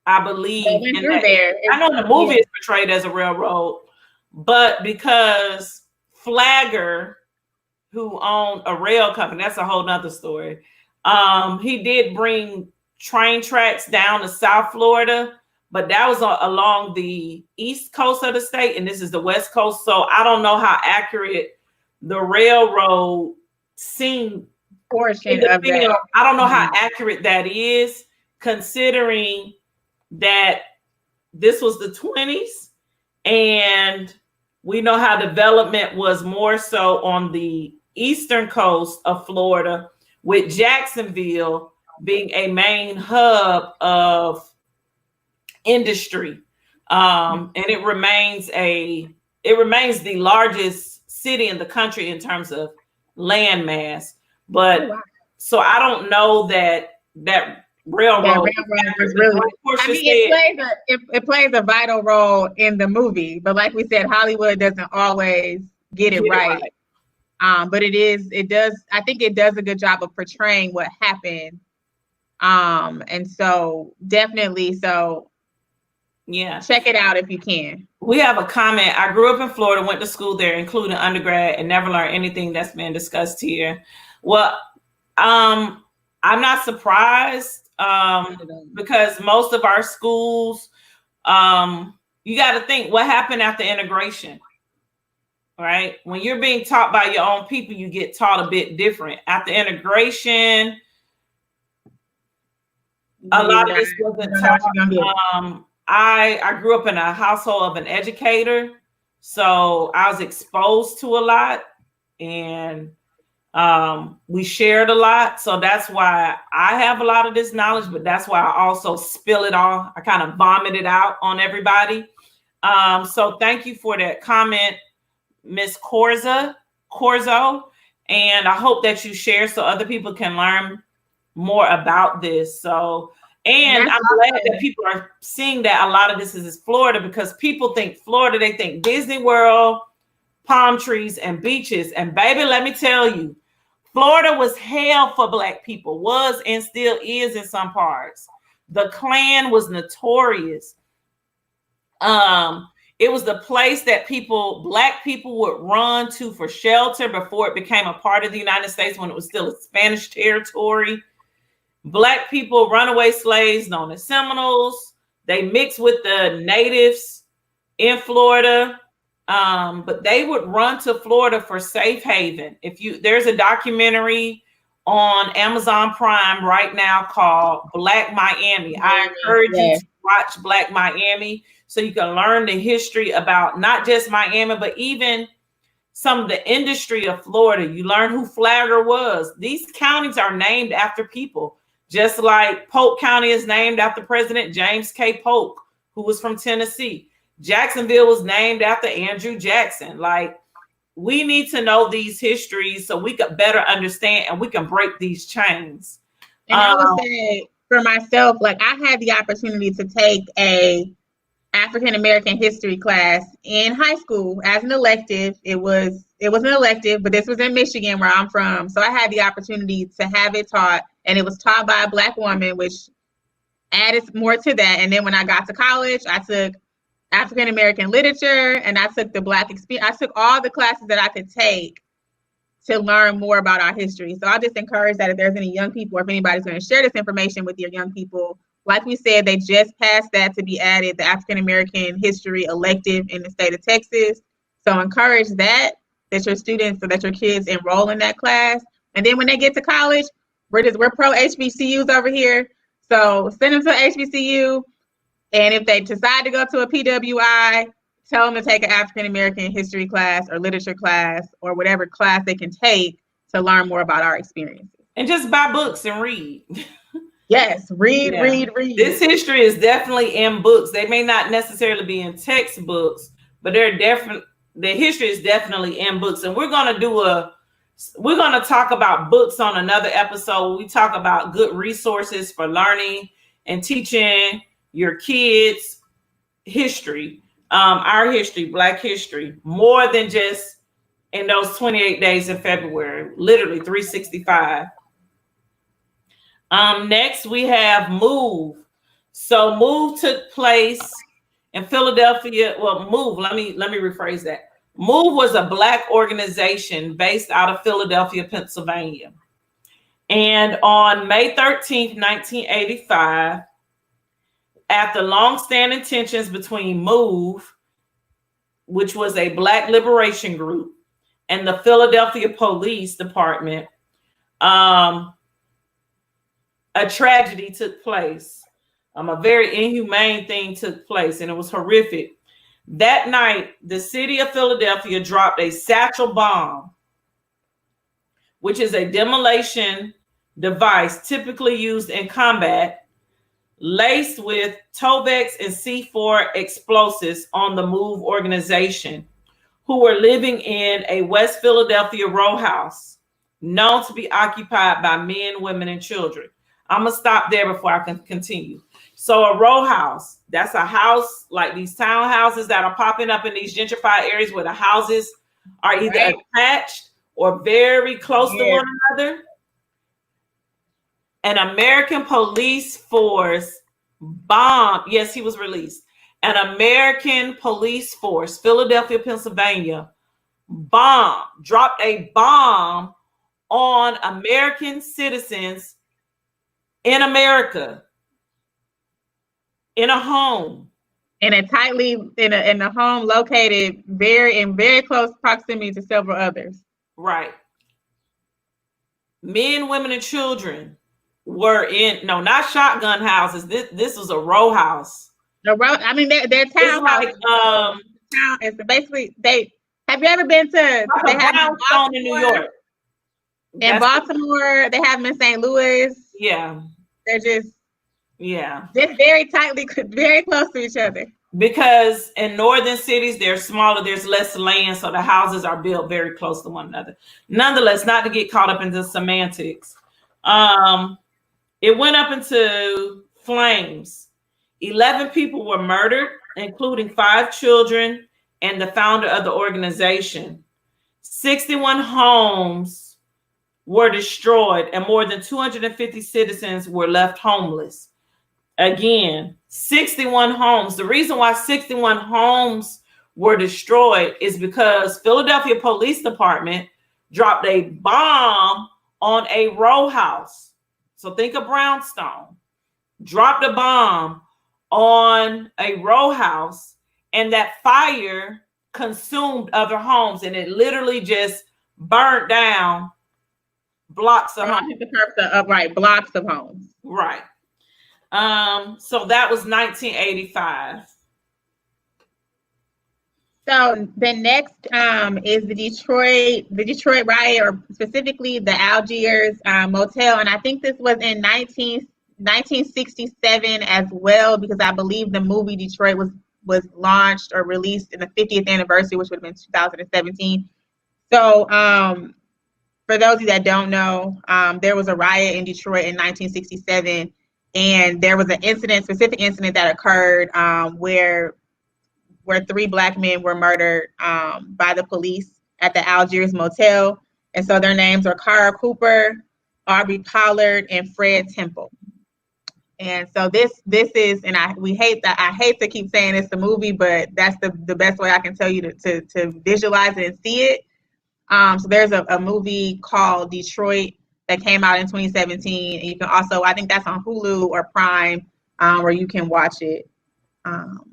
I believe. I know the movie is portrayed as a railroad, but because Flagger, who owned a rail company, that's a whole nother story. He did bring train tracks down to South Florida, but that was along the east coast of the state, and this is the west coast. So I don't know how accurate the railroad portion of that. I don't know how accurate that is, considering that this was the 20s, and we know how development was more so on the eastern coast of Florida, with Jacksonville being a main hub of industry. And it remains the largest city in the country in terms of land mass. But so I don't know that railroad was really. It plays a vital role in the movie, but like we said, Hollywood doesn't always get it right. But it does. I think it does a good job of portraying what happened. And so definitely, check it out if you can. We have a comment. I grew up in Florida, went to school there, including undergrad, and never learned anything that's been discussed here. Well, I'm not surprised because most of our schools, you got to think what happened after integration, right? When you're being taught by your own people, you get taught a bit different. After integration, a lot of this wasn't taught. I grew up in a household of an educator, so I was exposed to a lot, and we shared a lot. So that's why I have a lot of this knowledge, but that's why I also spill it all. I kind of vomit it out on everybody. So thank you for that comment, Miss Corzo. And I hope that you share so other people can learn more about this. So, and I'm glad that people are seeing that a lot of this is Florida, because people think Florida, they think Disney World, palm trees, and beaches. And baby, let me tell you, Florida was hell for Black people, was and still is in some parts. The Klan was notorious. It was the place that Black people would run to for shelter before it became a part of the United States, when it was still a Spanish territory. Black people, runaway slaves known as Seminoles, they mixed with the natives in Florida. But they would run to Florida for safe haven. There's a documentary on Amazon Prime right now called Black Miami. I encourage you to watch Black Miami so you can learn the history about not just Miami, but even some of the industry of Florida. You learn who Flagler was. These counties are named after people, just like Polk County is named after President James K. Polk, who was from Tennessee. Jacksonville was named after Andrew Jackson. Like, we need to know these histories so we can better understand and we can break these chains. And I would say for myself, like, I had the opportunity to take a African American history class in high school as an elective. It was an elective, but this was in Michigan, where I'm from. So I had the opportunity to have it taught, and it was taught by a Black woman, which added more to that. And then when I got to college, I took African American literature, and I took the Black experience. I took all the classes that I could take to learn more about our history. So I just encourage that if there's any young people, or if anybody's going to share this information with your young people, like we said, they just passed that to be added, the African American history elective in the state of Texas. So encourage that your students, or that your kids enroll in that class. And then when they get to college, we're pro HBCUs over here. So send them to HBCU. And if they decide to go to a PWI, tell them to take an African American history class or literature class or whatever class they can take to learn more about our experiences. And just buy books and read. Yes, read. This history is definitely in books. They may not necessarily be in textbooks, but the history is definitely in books. And we're going to talk about books on another episode. We talk about good resources for learning and teaching your kids history, our history, Black history, more than just in those 28 days in February, literally 365. Next we have MOVE. So MOVE took place in Philadelphia. Well, MOVE, let me rephrase that. MOVE was a Black organization based out of Philadelphia, Pennsylvania. And on May 13th, 1985, after long-standing tensions between MOVE, which was a Black liberation group, and the Philadelphia Police Department, a tragedy took place. A very inhumane thing took place, and it was horrific. That night, the city of Philadelphia dropped a satchel bomb, which is a demolition device typically used in combat, laced with Tobex and C4 explosives on the MOVE organization, who were living in a West Philadelphia row house known to be occupied by men, women, and children. I'm going to stop there before I can continue. So a row house, that's a house like these townhouses that are popping up in these gentrified areas where the houses are either attached or very close to one another. An American police force bombed. Yes, he was released. An American police force, Philadelphia, Pennsylvania, dropped a bomb on American citizens in America, in a home. In a home located in very close proximity to several others. Right. Men, women, and children were in, no, not shotgun houses. This was a row house. I mean, they're townhouses. It's basically have you ever been to they have brownstone in New York? In Baltimore, they have them in St. Louis. Yeah. They're just very tightly, very close to each other. Because in northern cities, they're smaller, there's less land, so the houses are built very close to one another. Nonetheless, not to get caught up into semantics, it went up into flames. 11 people were murdered, including 5 children and the founder of the organization. 61 homes were destroyed, and more than 250 citizens were left homeless. Again, 61 homes. The reason why 61 homes were destroyed is because Philadelphia Police Department dropped a bomb on a row house. So think of brownstone. Dropped a bomb on a row house, and that fire consumed other homes, and it literally just burnt down blocks of homes. Blocks of homes. Right. So that was 1985. So the next is the Detroit riot, or specifically the Algiers motel, and I think this was in 1967 as well, because I believe the movie Detroit was launched or released in the 50th anniversary, which would have been 2017. So for those of you that don't know, there was a riot in Detroit in 1967, and there was a specific incident that occurred where 3 Black men were murdered by the police at the Algiers motel. And so their names are Kara Cooper, Aubrey Pollard, and Fred Temple. And so this is, and I hate to keep saying it's the movie, but that's the best way I can tell you to visualize it and see it. So there's a movie called Detroit that came out in 2017. And you can also, I think that's on Hulu or Prime, where you can watch it. All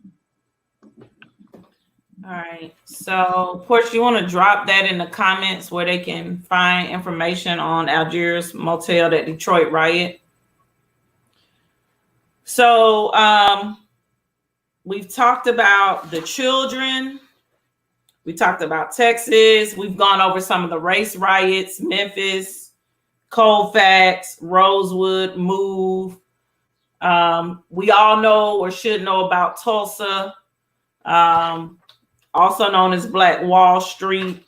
right. So, Portia, you want to drop that in the comments where they can find information on Algiers motel, that Detroit riot? So, we've talked about the children. We talked about Texas. We've gone over some of the race riots, Memphis, Colfax, Rosewood, Move. We all know or should know about Tulsa, also known as Black Wall Street.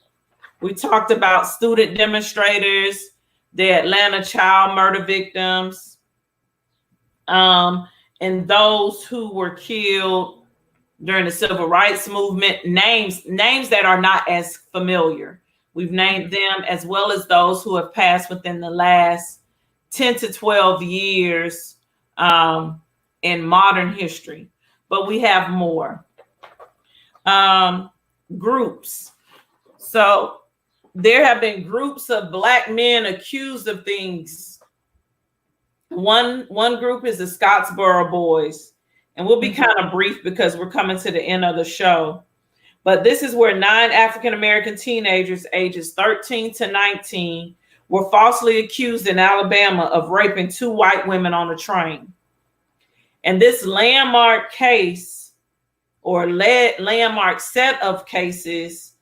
We talked about student demonstrators, the Atlanta child murder victims, and those who were killed during the civil rights movement. Names that are not as familiar. We've named them, as well as those who have passed within the last 10 to 12 years in modern history. But we have more. Groups. So there have been groups of Black men accused of things. One group is the Scottsboro Boys, and we'll be kind of brief because we're coming to the end of the show. But this is where 9 African-American teenagers ages 13 to 19 were falsely accused in Alabama of raping 2 white women on a train. And this landmark case, or landmark set of cases,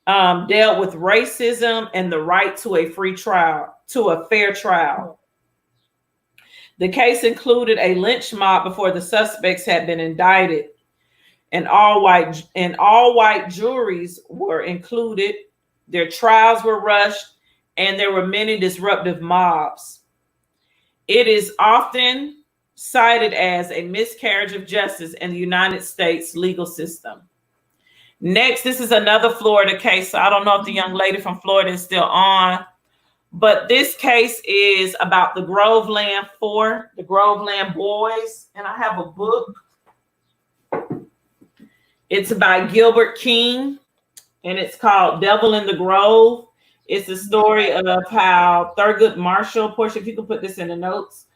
dealt with racism and the right to a fair trial. The case included a lynch mob before the suspects had been indicted, and all white juries were included. Their trials were rushed, and there were many disruptive mobs. It is often cited as a miscarriage of justice in the United States legal system. Next, this is another Florida case. So I don't know if the young lady from Florida is still on, but this case is about the Groveland Boys, and I have a book. It's by Gilbert King, and it's called Devil in the Grove. It's the story of how Thurgood Marshall, Portia, if you can put this in the notes,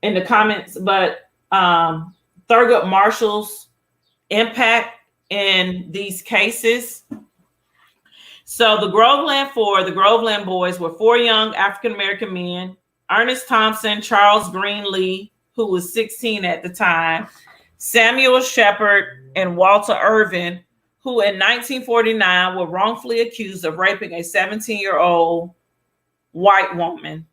in the comments, but Thurgood Marshall's impact in these cases. So the Groveland Four, the Groveland Boys, were four young African-American men, Ernest Thompson, Charles Green Lee, who was 16 at the time, Samuel Shepard, and Walter Irvin, who in 1949 were wrongfully accused of raping a 17-year-old white woman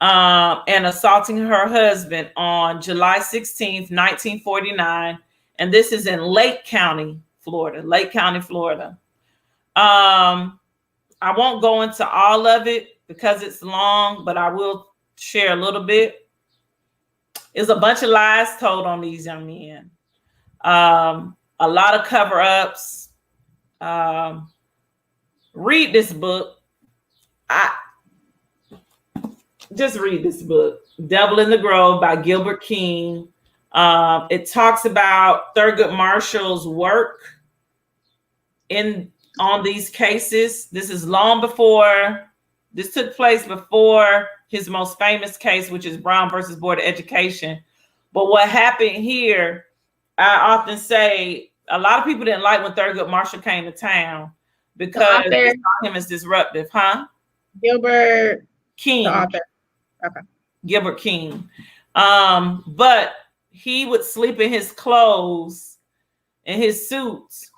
and assaulting her husband on July 16th, 1949. And this is in Lake County, Florida. Lake County, Florida. I won't go into all of it because it's long, but I will share a little bit. It's a bunch of lies told on these young men. A lot of cover-ups. Read this book. Just read this book, Devil in the Grove by Gilbert King. It talks about Thurgood Marshall's work on these cases. This is long before, this took place before his most famous case, which is Brown versus Board of Education. But what happened here, I often say, a lot of people didn't like when Thurgood Marshall came to town because they saw him as disruptive, huh? Gilbert King. The author. Okay. Gilbert King. But he would sleep in his clothes, in his suits.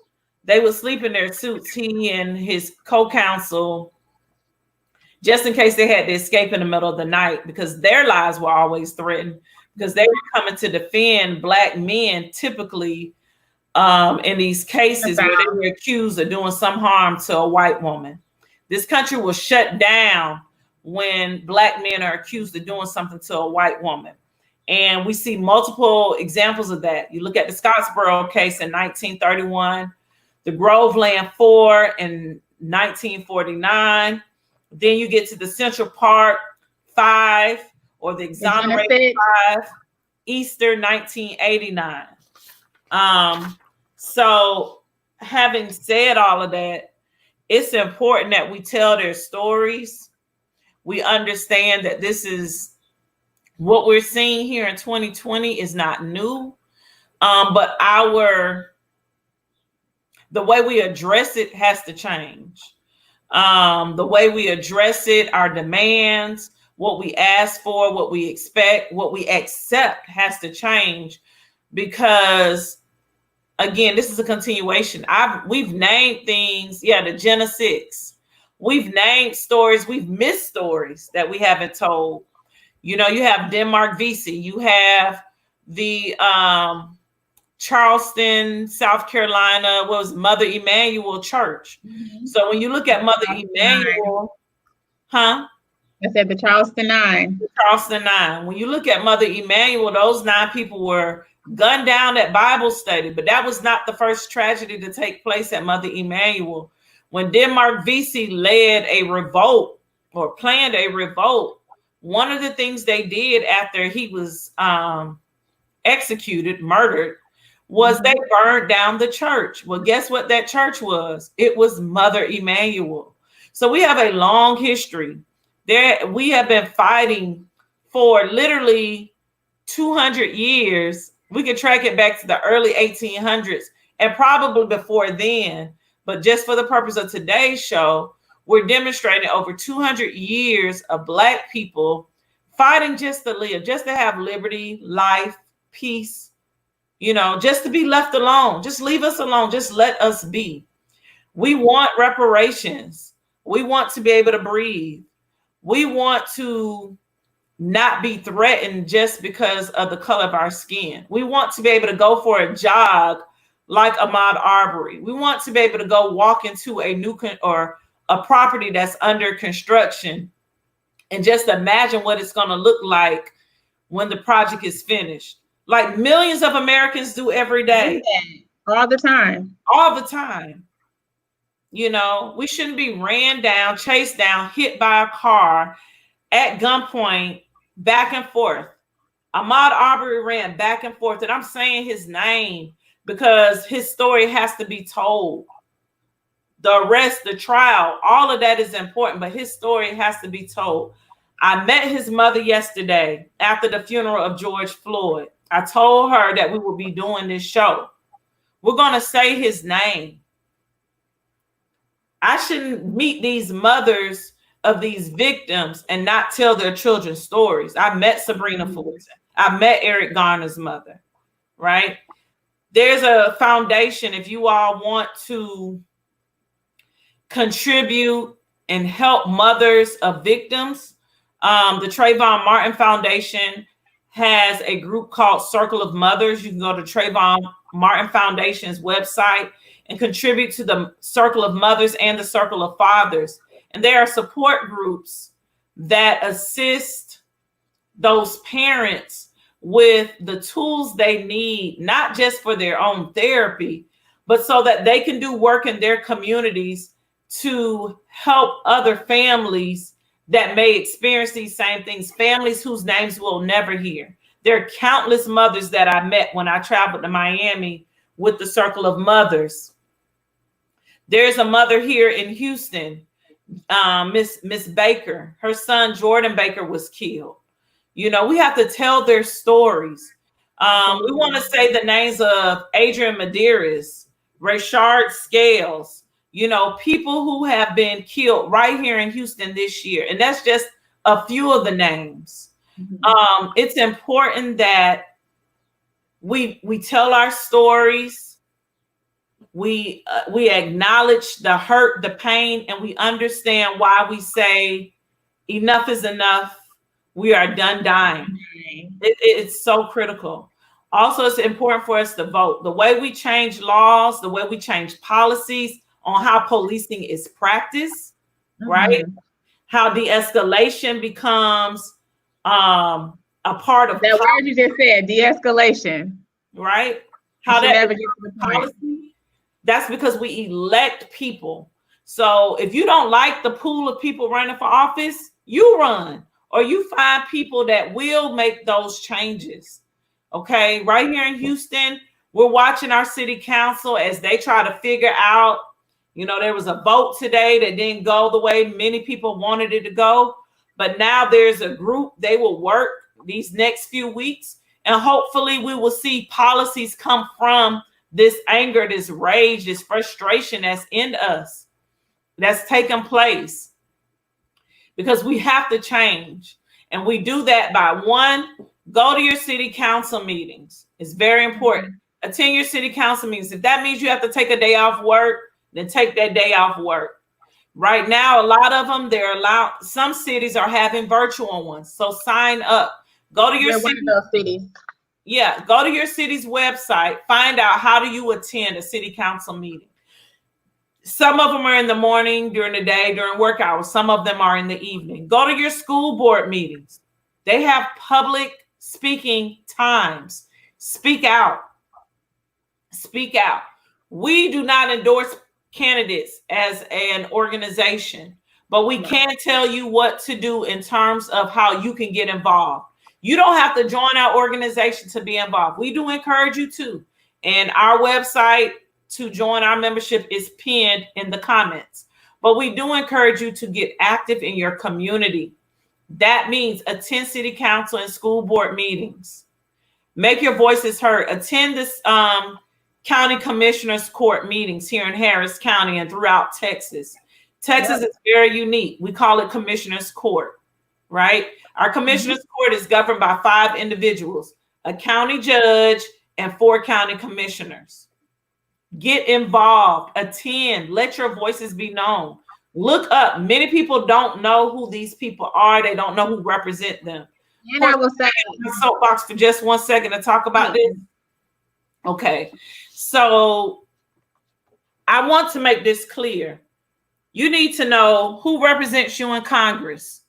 They would sleep in their suits, he and his co-counsel, just in case they had to escape in the middle of the night, because their lives were always threatened, because they were coming to defend Black men, typically in these cases where they were accused of doing some harm to a white woman. This country was shut down when Black men are accused of doing something to a white woman. And we see multiple examples of that. You look at the Scottsboro case in 1931, the Groveland Four in 1949. Then you get to the Central Park Five or the Exonerated Five, Easter 1989. So having said all of that, it's important that we tell their stories. We understand that this is what we're seeing here in 2020 is not new, but the way we address it has to change. The way we address it, our demands, what we ask for, what we expect, what we accept has to change, because again, this is a continuation. We've named things, the Jena 6. We've named stories, we've missed stories that we haven't told. You know, you have Denmark Vesey, you have the Charleston, South Carolina, was Mother Emanuel Church. Mm-hmm. So when you look at Mother Emanuel, I said the Charleston 9. The Charleston 9. When you look at Mother Emanuel, those 9 people were gunned down at Bible study, but that was not the first tragedy to take place at Mother Emanuel. When Denmark Vesey led a revolt or planned a revolt, one of the things they did after he was executed, murdered, was they burned down the church. Well, guess what that church was? It was Mother Emanuel. So we have a long history. We have been fighting for literally 200 years. We can track it back to the early 1800s and probably before then. But just for the purpose of today's show, we're demonstrating over 200 years of Black people fighting just to live, just to have liberty, life, peace, just to be left alone. Just leave us alone. Just let us be. We want reparations. We want to be able to breathe. We want to not be threatened just because of the color of our skin. We want to be able to go for a jog like Ahmaud Arbery. We want to be able to go walk into a new or a property that's under construction and just imagine what it's going to look like when the project is finished. Like millions of Americans do every day. All the time. All the time. We shouldn't be ran down, chased down, hit by a car at gunpoint, back and forth. Ahmaud Arbery ran back and forth, and I'm saying his name because his story has to be told. the arrest, the trial, all of that is important, but his story has to be told. I met his mother yesterday after the funeral of George Floyd. I told her that we will be doing this show. We're going to say his name. I shouldn't meet these mothers of these victims and not tell their children's stories. I met Sabrina Fulton. I met Eric Garner's mother, right? There's a foundation. If you all want to contribute and help mothers of victims, the Trayvon Martin Foundation has a group called Circle of Mothers. You can go to Trayvon Martin Foundation's website and contribute to the Circle of Mothers and the Circle of Fathers. And there are support groups that assist those parents with the tools they need, not just for their own therapy, but so that they can do work in their communities to help other families that may experience these same things, families whose names we'll never hear. There are countless mothers that I met when I traveled to Miami with the Circle of Mothers. There's a mother here in Houston, Miss Baker. Her son, Jordan Baker, was killed. You know, we have to tell their stories. We want to say the names of Adrian Medeiros, Rayshard Scales, you know, people who have been killed right here in Houston this year. And that's just a few of the names. Mm-hmm. It's important that we tell our stories. We acknowledge the hurt, the pain, and we understand why we say enough is enough. We are done dying. It's so critical. Also, it's important for us to vote. The way we change laws, the way we change policies on how policing is practiced, right? How de-escalation becomes a part of that word you just said, de-escalation, right? How that never gets to the policy. That's because we elect people. So if you don't like the pool of people running for office, you run, or you find people that will make those changes. Okay, right here in Houston, we're watching our city council as they try to figure out. You know, there was a vote today that didn't go the way many people wanted it to go. But now there's a group, they will work these next few weeks. And hopefully we will see policies come from this anger, this rage, this frustration that's in us, that's taken place. Because we have to change. And we do that by, one, go to your city council meetings. It's very important. Attend your city council meetings. If that means you have to take a day off work, then take that day off work. Right now, a lot of them, some cities are having virtual ones. So sign up. Go to your city. One of those cities. Yeah, go to your city's website. Find out how do you attend a city council meeting. Some of them are in the morning, during the day, during work hours. Some of them are in the evening. Go to your school board meetings. They have public speaking times. Speak out. Speak out. We do not endorse candidates as an organization, but we can tell you what to do in terms of how you can get involved. You don't have to join our organization to be involved. We do encourage you to. And our website to join our membership is pinned in the comments. But we do encourage you to get active in your community. That means attend city council and school board meetings. Make your voices heard. Attend this county commissioners court meetings here in Harris County and throughout Texas. Texas is very unique. We call it commissioners court, right? Our commissioners court is governed by 5 individuals, a county judge and 4 county commissioners. Get involved, attend, let your voices be known. Look up. Many people don't know who these people are. They don't know who represent them. And I will say my soapbox for just 1 second to talk about this. Okay. So I want to make this clear. You need to know who represents you in Congress,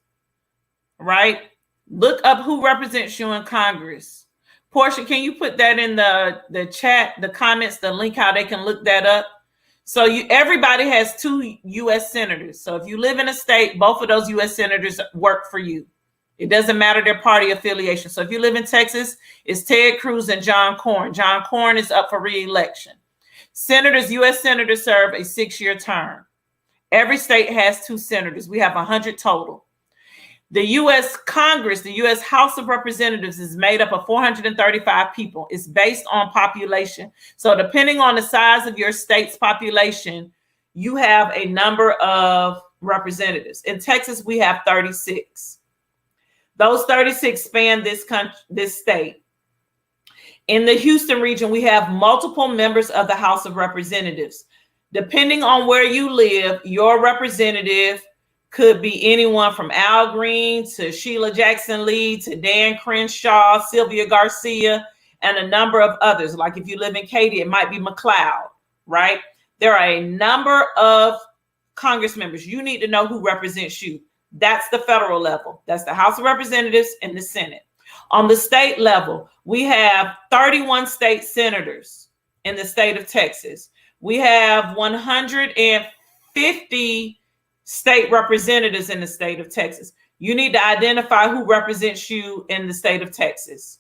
right? Look up who represents you in Congress. Portia, can you put that in the chat, the comments, the link, how they can look that up? So everybody has 2 U.S. senators. So if you live in a state, both of those U.S. senators work for you. It doesn't matter their party affiliation. So if you live in Texas, it's Ted Cruz and John Cornyn. John Cornyn is up for re-election. Senators, U.S. senators serve a 6-year term. Every state has 2 senators. We have 100 total. The U.S. Congress, the U.S. House of Representatives, is made up of 435 people. It's based on population. So depending on the size of your state's population, you have a number of representatives. In Texas, we have 36. Those 36 span this state. In the Houston region, we have multiple members of the House of Representatives. Depending on where you live, your representative could be anyone from Al Green to Sheila Jackson Lee to Dan Crenshaw, Sylvia Garcia, and a number of others. Like if you live in Katy, it might be McLeod, right? There are a number of Congress members. You need to know who represents you. That's the federal level. That's the House of Representatives and the Senate. On the state level, we have 31 state senators in the state of Texas. We have 150 state representatives in the state of Texas. You need to identify who represents you in the state of Texas.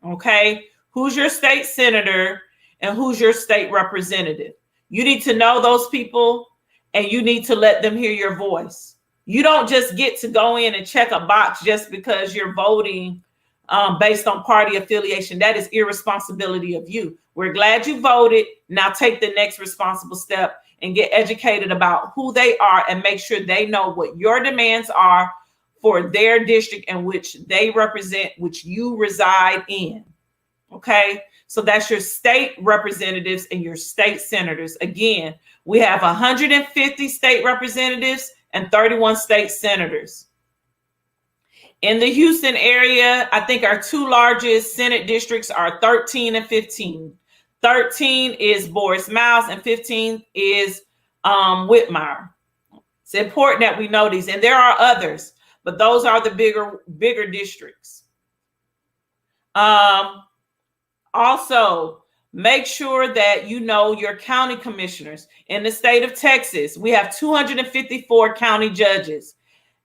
Okay? Who's your state senator and who's your state representative? You need to know those people and you need to let them hear your voice. You don't just get to go in and check a box just because you're voting based on party affiliation. That is irresponsibility of you. We're glad you voted. Now take the next responsible step and get educated about who they are and make sure they know what your demands are for their district in which they represent, which you reside in. Okay, so that's your state representatives and your state senators. Again, we have 150 state representatives and 31 state senators. In the Houston area, I think our 2 largest Senate districts are 13 and 15. 13 is Boris Miles and 15 is Whitmire. It's important that we know these, and there are others, but those are the bigger districts. Also, make sure that you know your county commissioners. In the state of Texas, we have 254 county judges.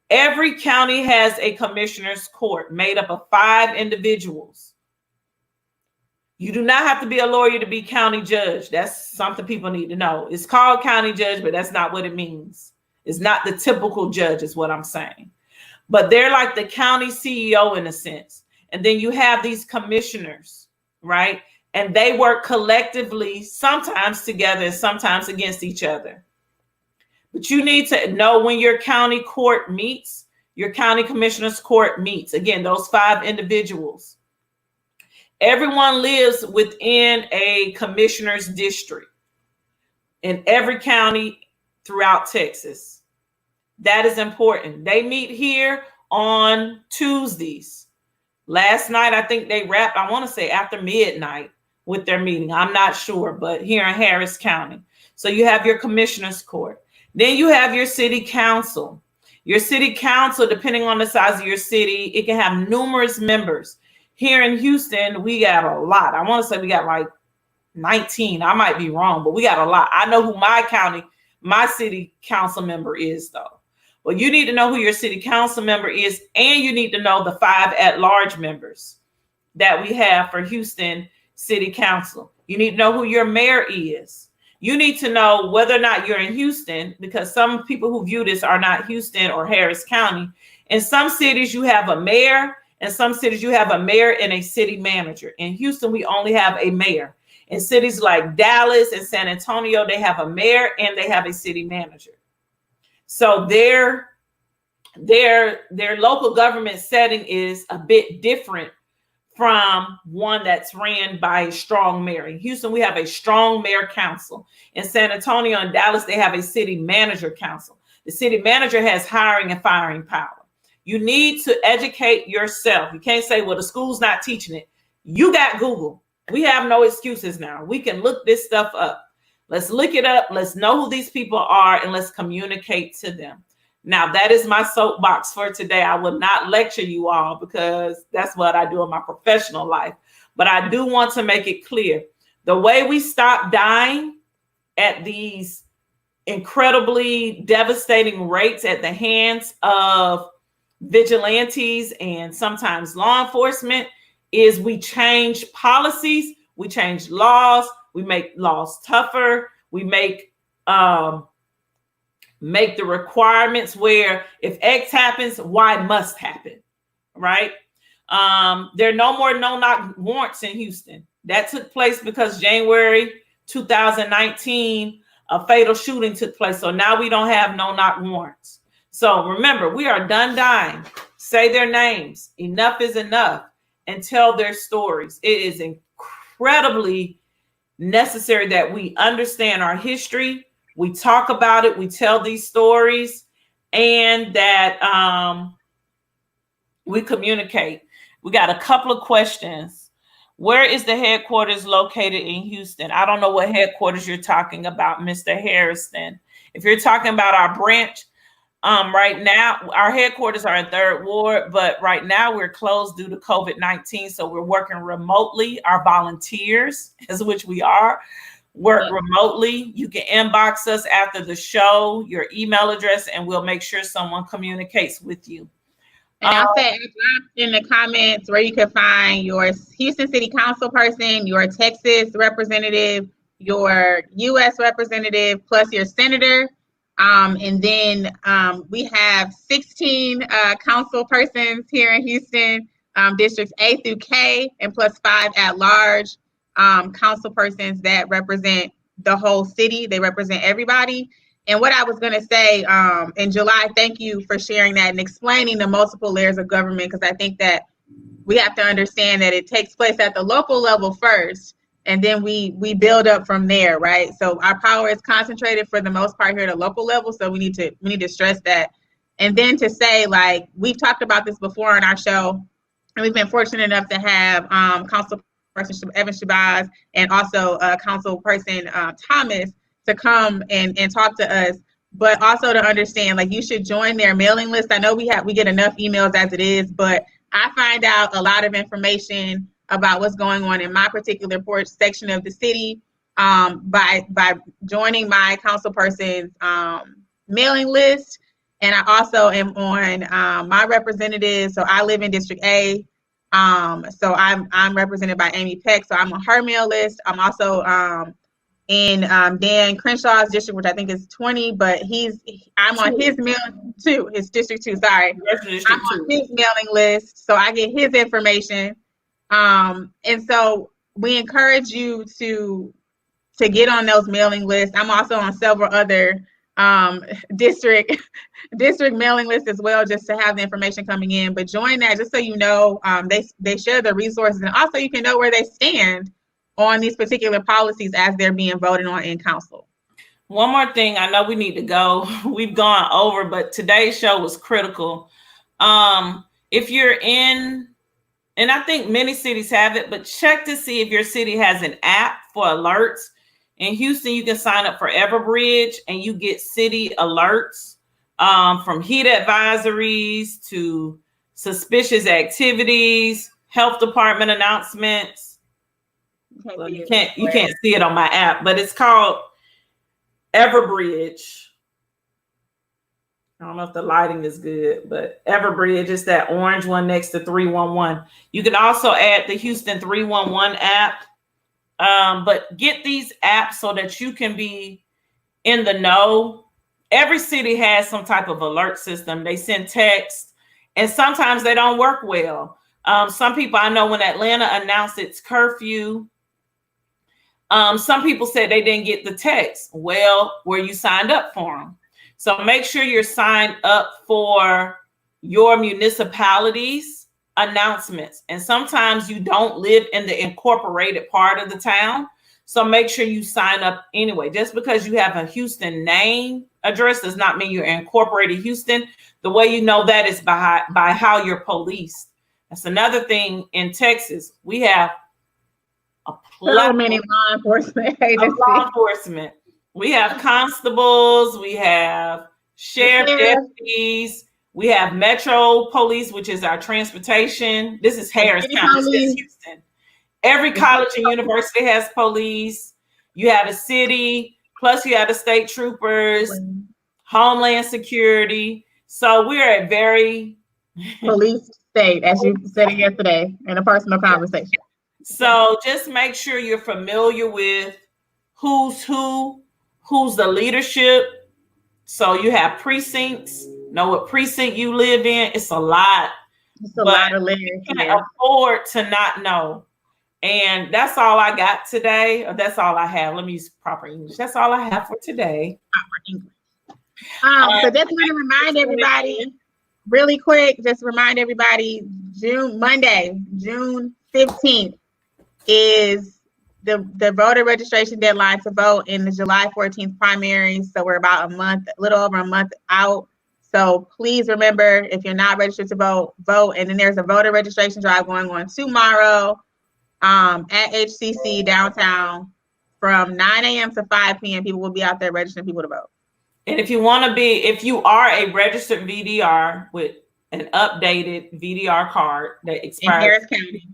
Every county has a commissioner's court made up of 5 individuals. You do not have to be a lawyer to be county judge. That's something people need to know. It's called county judge, but that's not what it means. It's not the typical judge is what I'm saying. But they're like the county CEO in a sense. And then you have these commissioners, right? And they work collectively, sometimes together and sometimes against each other. But you need to know when your county court meets, your county commissioner's court meets. Again, those 5 individuals. Everyone lives within a commissioner's district in every county throughout Texas. That is important. They meet here on Tuesdays. Last night, I think they wrapped, I want to say after midnight with their meeting. I'm not sure, but here in Harris County. So you have your commissioner's court. Then you have your city council. Your city council, depending on the size of your city, it can have numerous members. Here in Houston, we got a lot. I want to say we got like 19. I might be wrong, but we got a lot. I know who my city council member is, though. Well, you need to know who your city council member is, and you need to know the 5 at-large members that we have for Houston City Council. You need to know who your mayor is. You need to know whether or not you're in Houston, because some people who view this are not Houston or Harris County. In some cities, you have a mayor. In some cities, you have a mayor and a city manager. In Houston, we only have a mayor. In cities like Dallas and San Antonio, they have a mayor and they have a city manager. So their local government setting is a bit different from one that's ran by a strong mayor. In Houston, we have a strong mayor council. In San Antonio and Dallas, they have a city manager council. The city manager has hiring and firing power. You need to educate yourself. You can't say, well, the school's not teaching it. You got Google. We have no excuses now. We can look this stuff up. Let's look it up. Let's know who these people are and let's communicate to them. Now, that is my soapbox for today. I will not lecture you all because that's what I do in my professional life. But I do want to make it clear. The way we stop dying at these incredibly devastating rates at the hands of vigilantes and sometimes law enforcement is we change policies, we change laws, We make laws tougher. We make the requirements where if X happens, Y must happen, right? There are no more no-knock warrants in Houston. That took place because January 2019, a fatal shooting took place. So now we don't have no-knock warrants. So remember, we are done dying. Say their names. Enough is enough. And tell their stories. It is incredibly necessary that we understand our history. We talk about it. We tell these stories, and that we communicate. We got a couple of questions. Where is the headquarters located in Houston? I don't know what headquarters you're talking about, Mr. Harrison. If you're talking about our branch, right now, our headquarters are in 3rd Ward, but right now we're closed due to COVID-19. So we're working remotely. Our volunteers, as which we are, work remotely. You can inbox us after the show, your email address, and we'll make sure someone communicates with you. And I'll say in the comments where you can find your Houston City Council person, your Texas representative, your U.S. representative, plus your senator. And then we have 16 council persons here in Houston, districts A through K, and plus 5 at-large council persons that represent the whole city. They represent everybody. And what I was going to say in July, thank you for sharing that and explaining the multiple layers of government, because I think that we have to understand that it takes place at the local level first, and then we build up from there, right? So our power is concentrated for the most part here at a local level, so we need to stress that. And then to say, like, we've talked about this before on our show, and we've been fortunate enough to have Council Person Evan Shabazz and also Council Person Thomas to come and talk to us, but also to understand, like, you should join their mailing list. I know we get enough emails as it is, but I find out a lot of information about what's going on in my particular section of the city by joining my council person's mailing list. And I also am on my representative. So I live in District A. So I'm represented by Amy Peck. So I'm on her mail list. I'm also in Dan Crenshaw's district, which I think is 20, but I'm on his mail too, his district 2, sorry. I'm on his mailing list, so I get his information. And so we encourage you to get on those mailing lists. I'm also on several other district mailing lists as well, just to have the information coming in. But join that just so you know, they share the resources, and also you can know where they stand on these particular policies as they're being voted on in council. One more thing, I know we need to go. We've gone over, but today's show was critical. If you're in, and I think many cities have it, but check to see if your city has an app for alerts. In Houston, you can sign up for Everbridge and you get city alerts from heat advisories to suspicious activities, health department announcements. Well, you can't see it on my app, but it's called Everbridge. I don't know if the lighting is good, but Everbridge is that orange one next to 311. You can also add the Houston 311 app, but get these apps so that you can be in the know. Every city has some type of alert system. They send text, and sometimes they don't work well. Some people, I know when Atlanta announced its curfew, some people said they didn't get the text. Well, were you signed up for them? So make sure you're signed up for your municipality's announcements. And sometimes you don't live in the incorporated part of the town. So make sure you sign up anyway. Just because you have a Houston name address does not mean you're incorporated Houston. The way you know that is by how you're policed. That's another thing in Texas. We have so many law enforcement agencies. We have constables, we have sheriff deputies, we have Metro Police, which is our transportation. This is Harris County, this is Houston. Every college and university has police. You have the city, plus you have the state troopers, Homeland Security. So we're a very police state, as you said it yesterday in a personal conversation. So just make sure you're familiar with who's the leadership. So you have precincts, know what precinct you live in. It's a lot. It's a lot of layers. You can't afford to not know. And that's all I got today. Or that's all I have. Let me use proper English. That's all I have for today. Proper English. So just want to remind everybody really quick, just remind everybody, Monday, June 15th is the voter registration deadline to vote in the July 14th primaries. So we're about a little over a month out. So please remember, if you're not registered to vote, vote. And then there's a voter registration drive going on tomorrow at HCC downtown from 9 a.m. to 5 p.m. People will be out there registering people to vote. And if you are a registered VDR with an updated VDR card that expires in Harris County.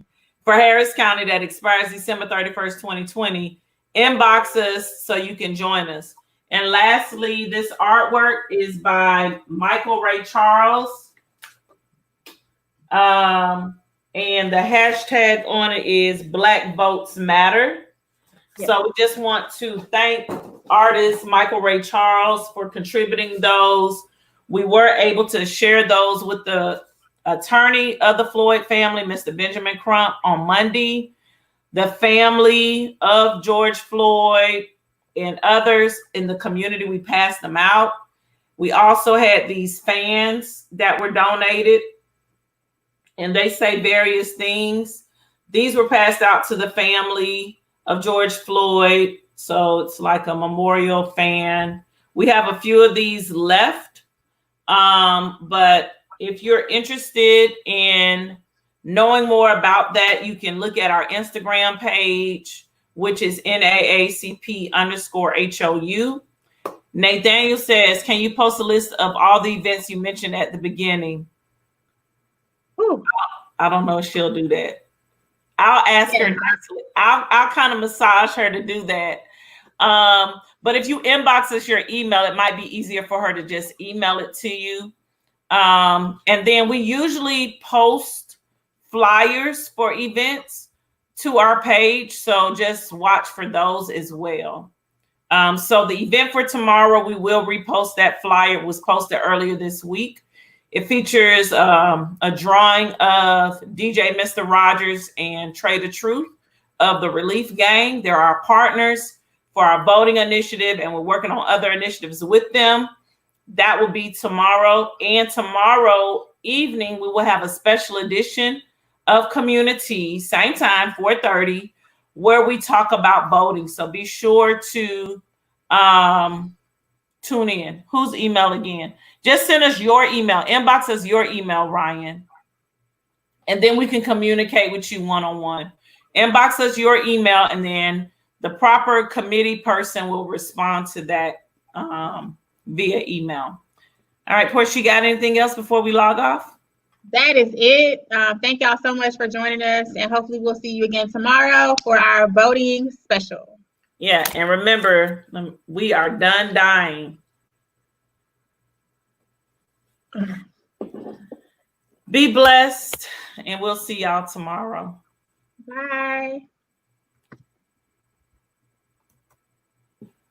For Harris County that expires December 31st, 2020, inbox us so you can join us. And lastly, this artwork is by Michael Ray Charles. And the hashtag on it is Black Votes Matter. Yes. So we just want to thank artist Michael Ray Charles for contributing those. We were able to share those with the attorney of the Floyd family, Mr. Benjamin Crump, on Monday. The family of George Floyd and others in the community, we passed them out. We also had these fans that were donated, and they say various things. These were passed out to the family of George Floyd. So it's like a memorial fan. We have a few of these left. But if you're interested in knowing more about that, you can look at our Instagram page, which is NAACP_HOU. Nathaniel says, can you post a list of all the events you mentioned at the beginning? Ooh. I don't know if she'll do that. I'll ask her nicely. I'll kind of massage her to do that. But if you inbox us your email, it might be easier for her to just email it to you. And then we usually post flyers for events to our page. So just watch for those as well. So the event for tomorrow, we will repost that flyer. It was posted earlier this week. It features a drawing of DJ Mr. Rogers and Trey the Truth of the Relief Gang. They're our partners for our voting initiative, and we're working on other initiatives with them. That will be tomorrow. And tomorrow evening, we will have a special edition of Community, same time, 4:30, where we talk about voting. So be sure to tune in. Whose email again? Just send us your email. Inbox us your email, Ryan. And then we can communicate with you one-on-one. Inbox us your email, and then the proper committee person will respond to that via email. All right, Portia, you got anything else before we log off? That is it. Thank y'all so much for joining us, and hopefully we'll see you again tomorrow for our voting special. Yeah, and remember, we are done dying. Be blessed, and we'll see y'all tomorrow. Bye.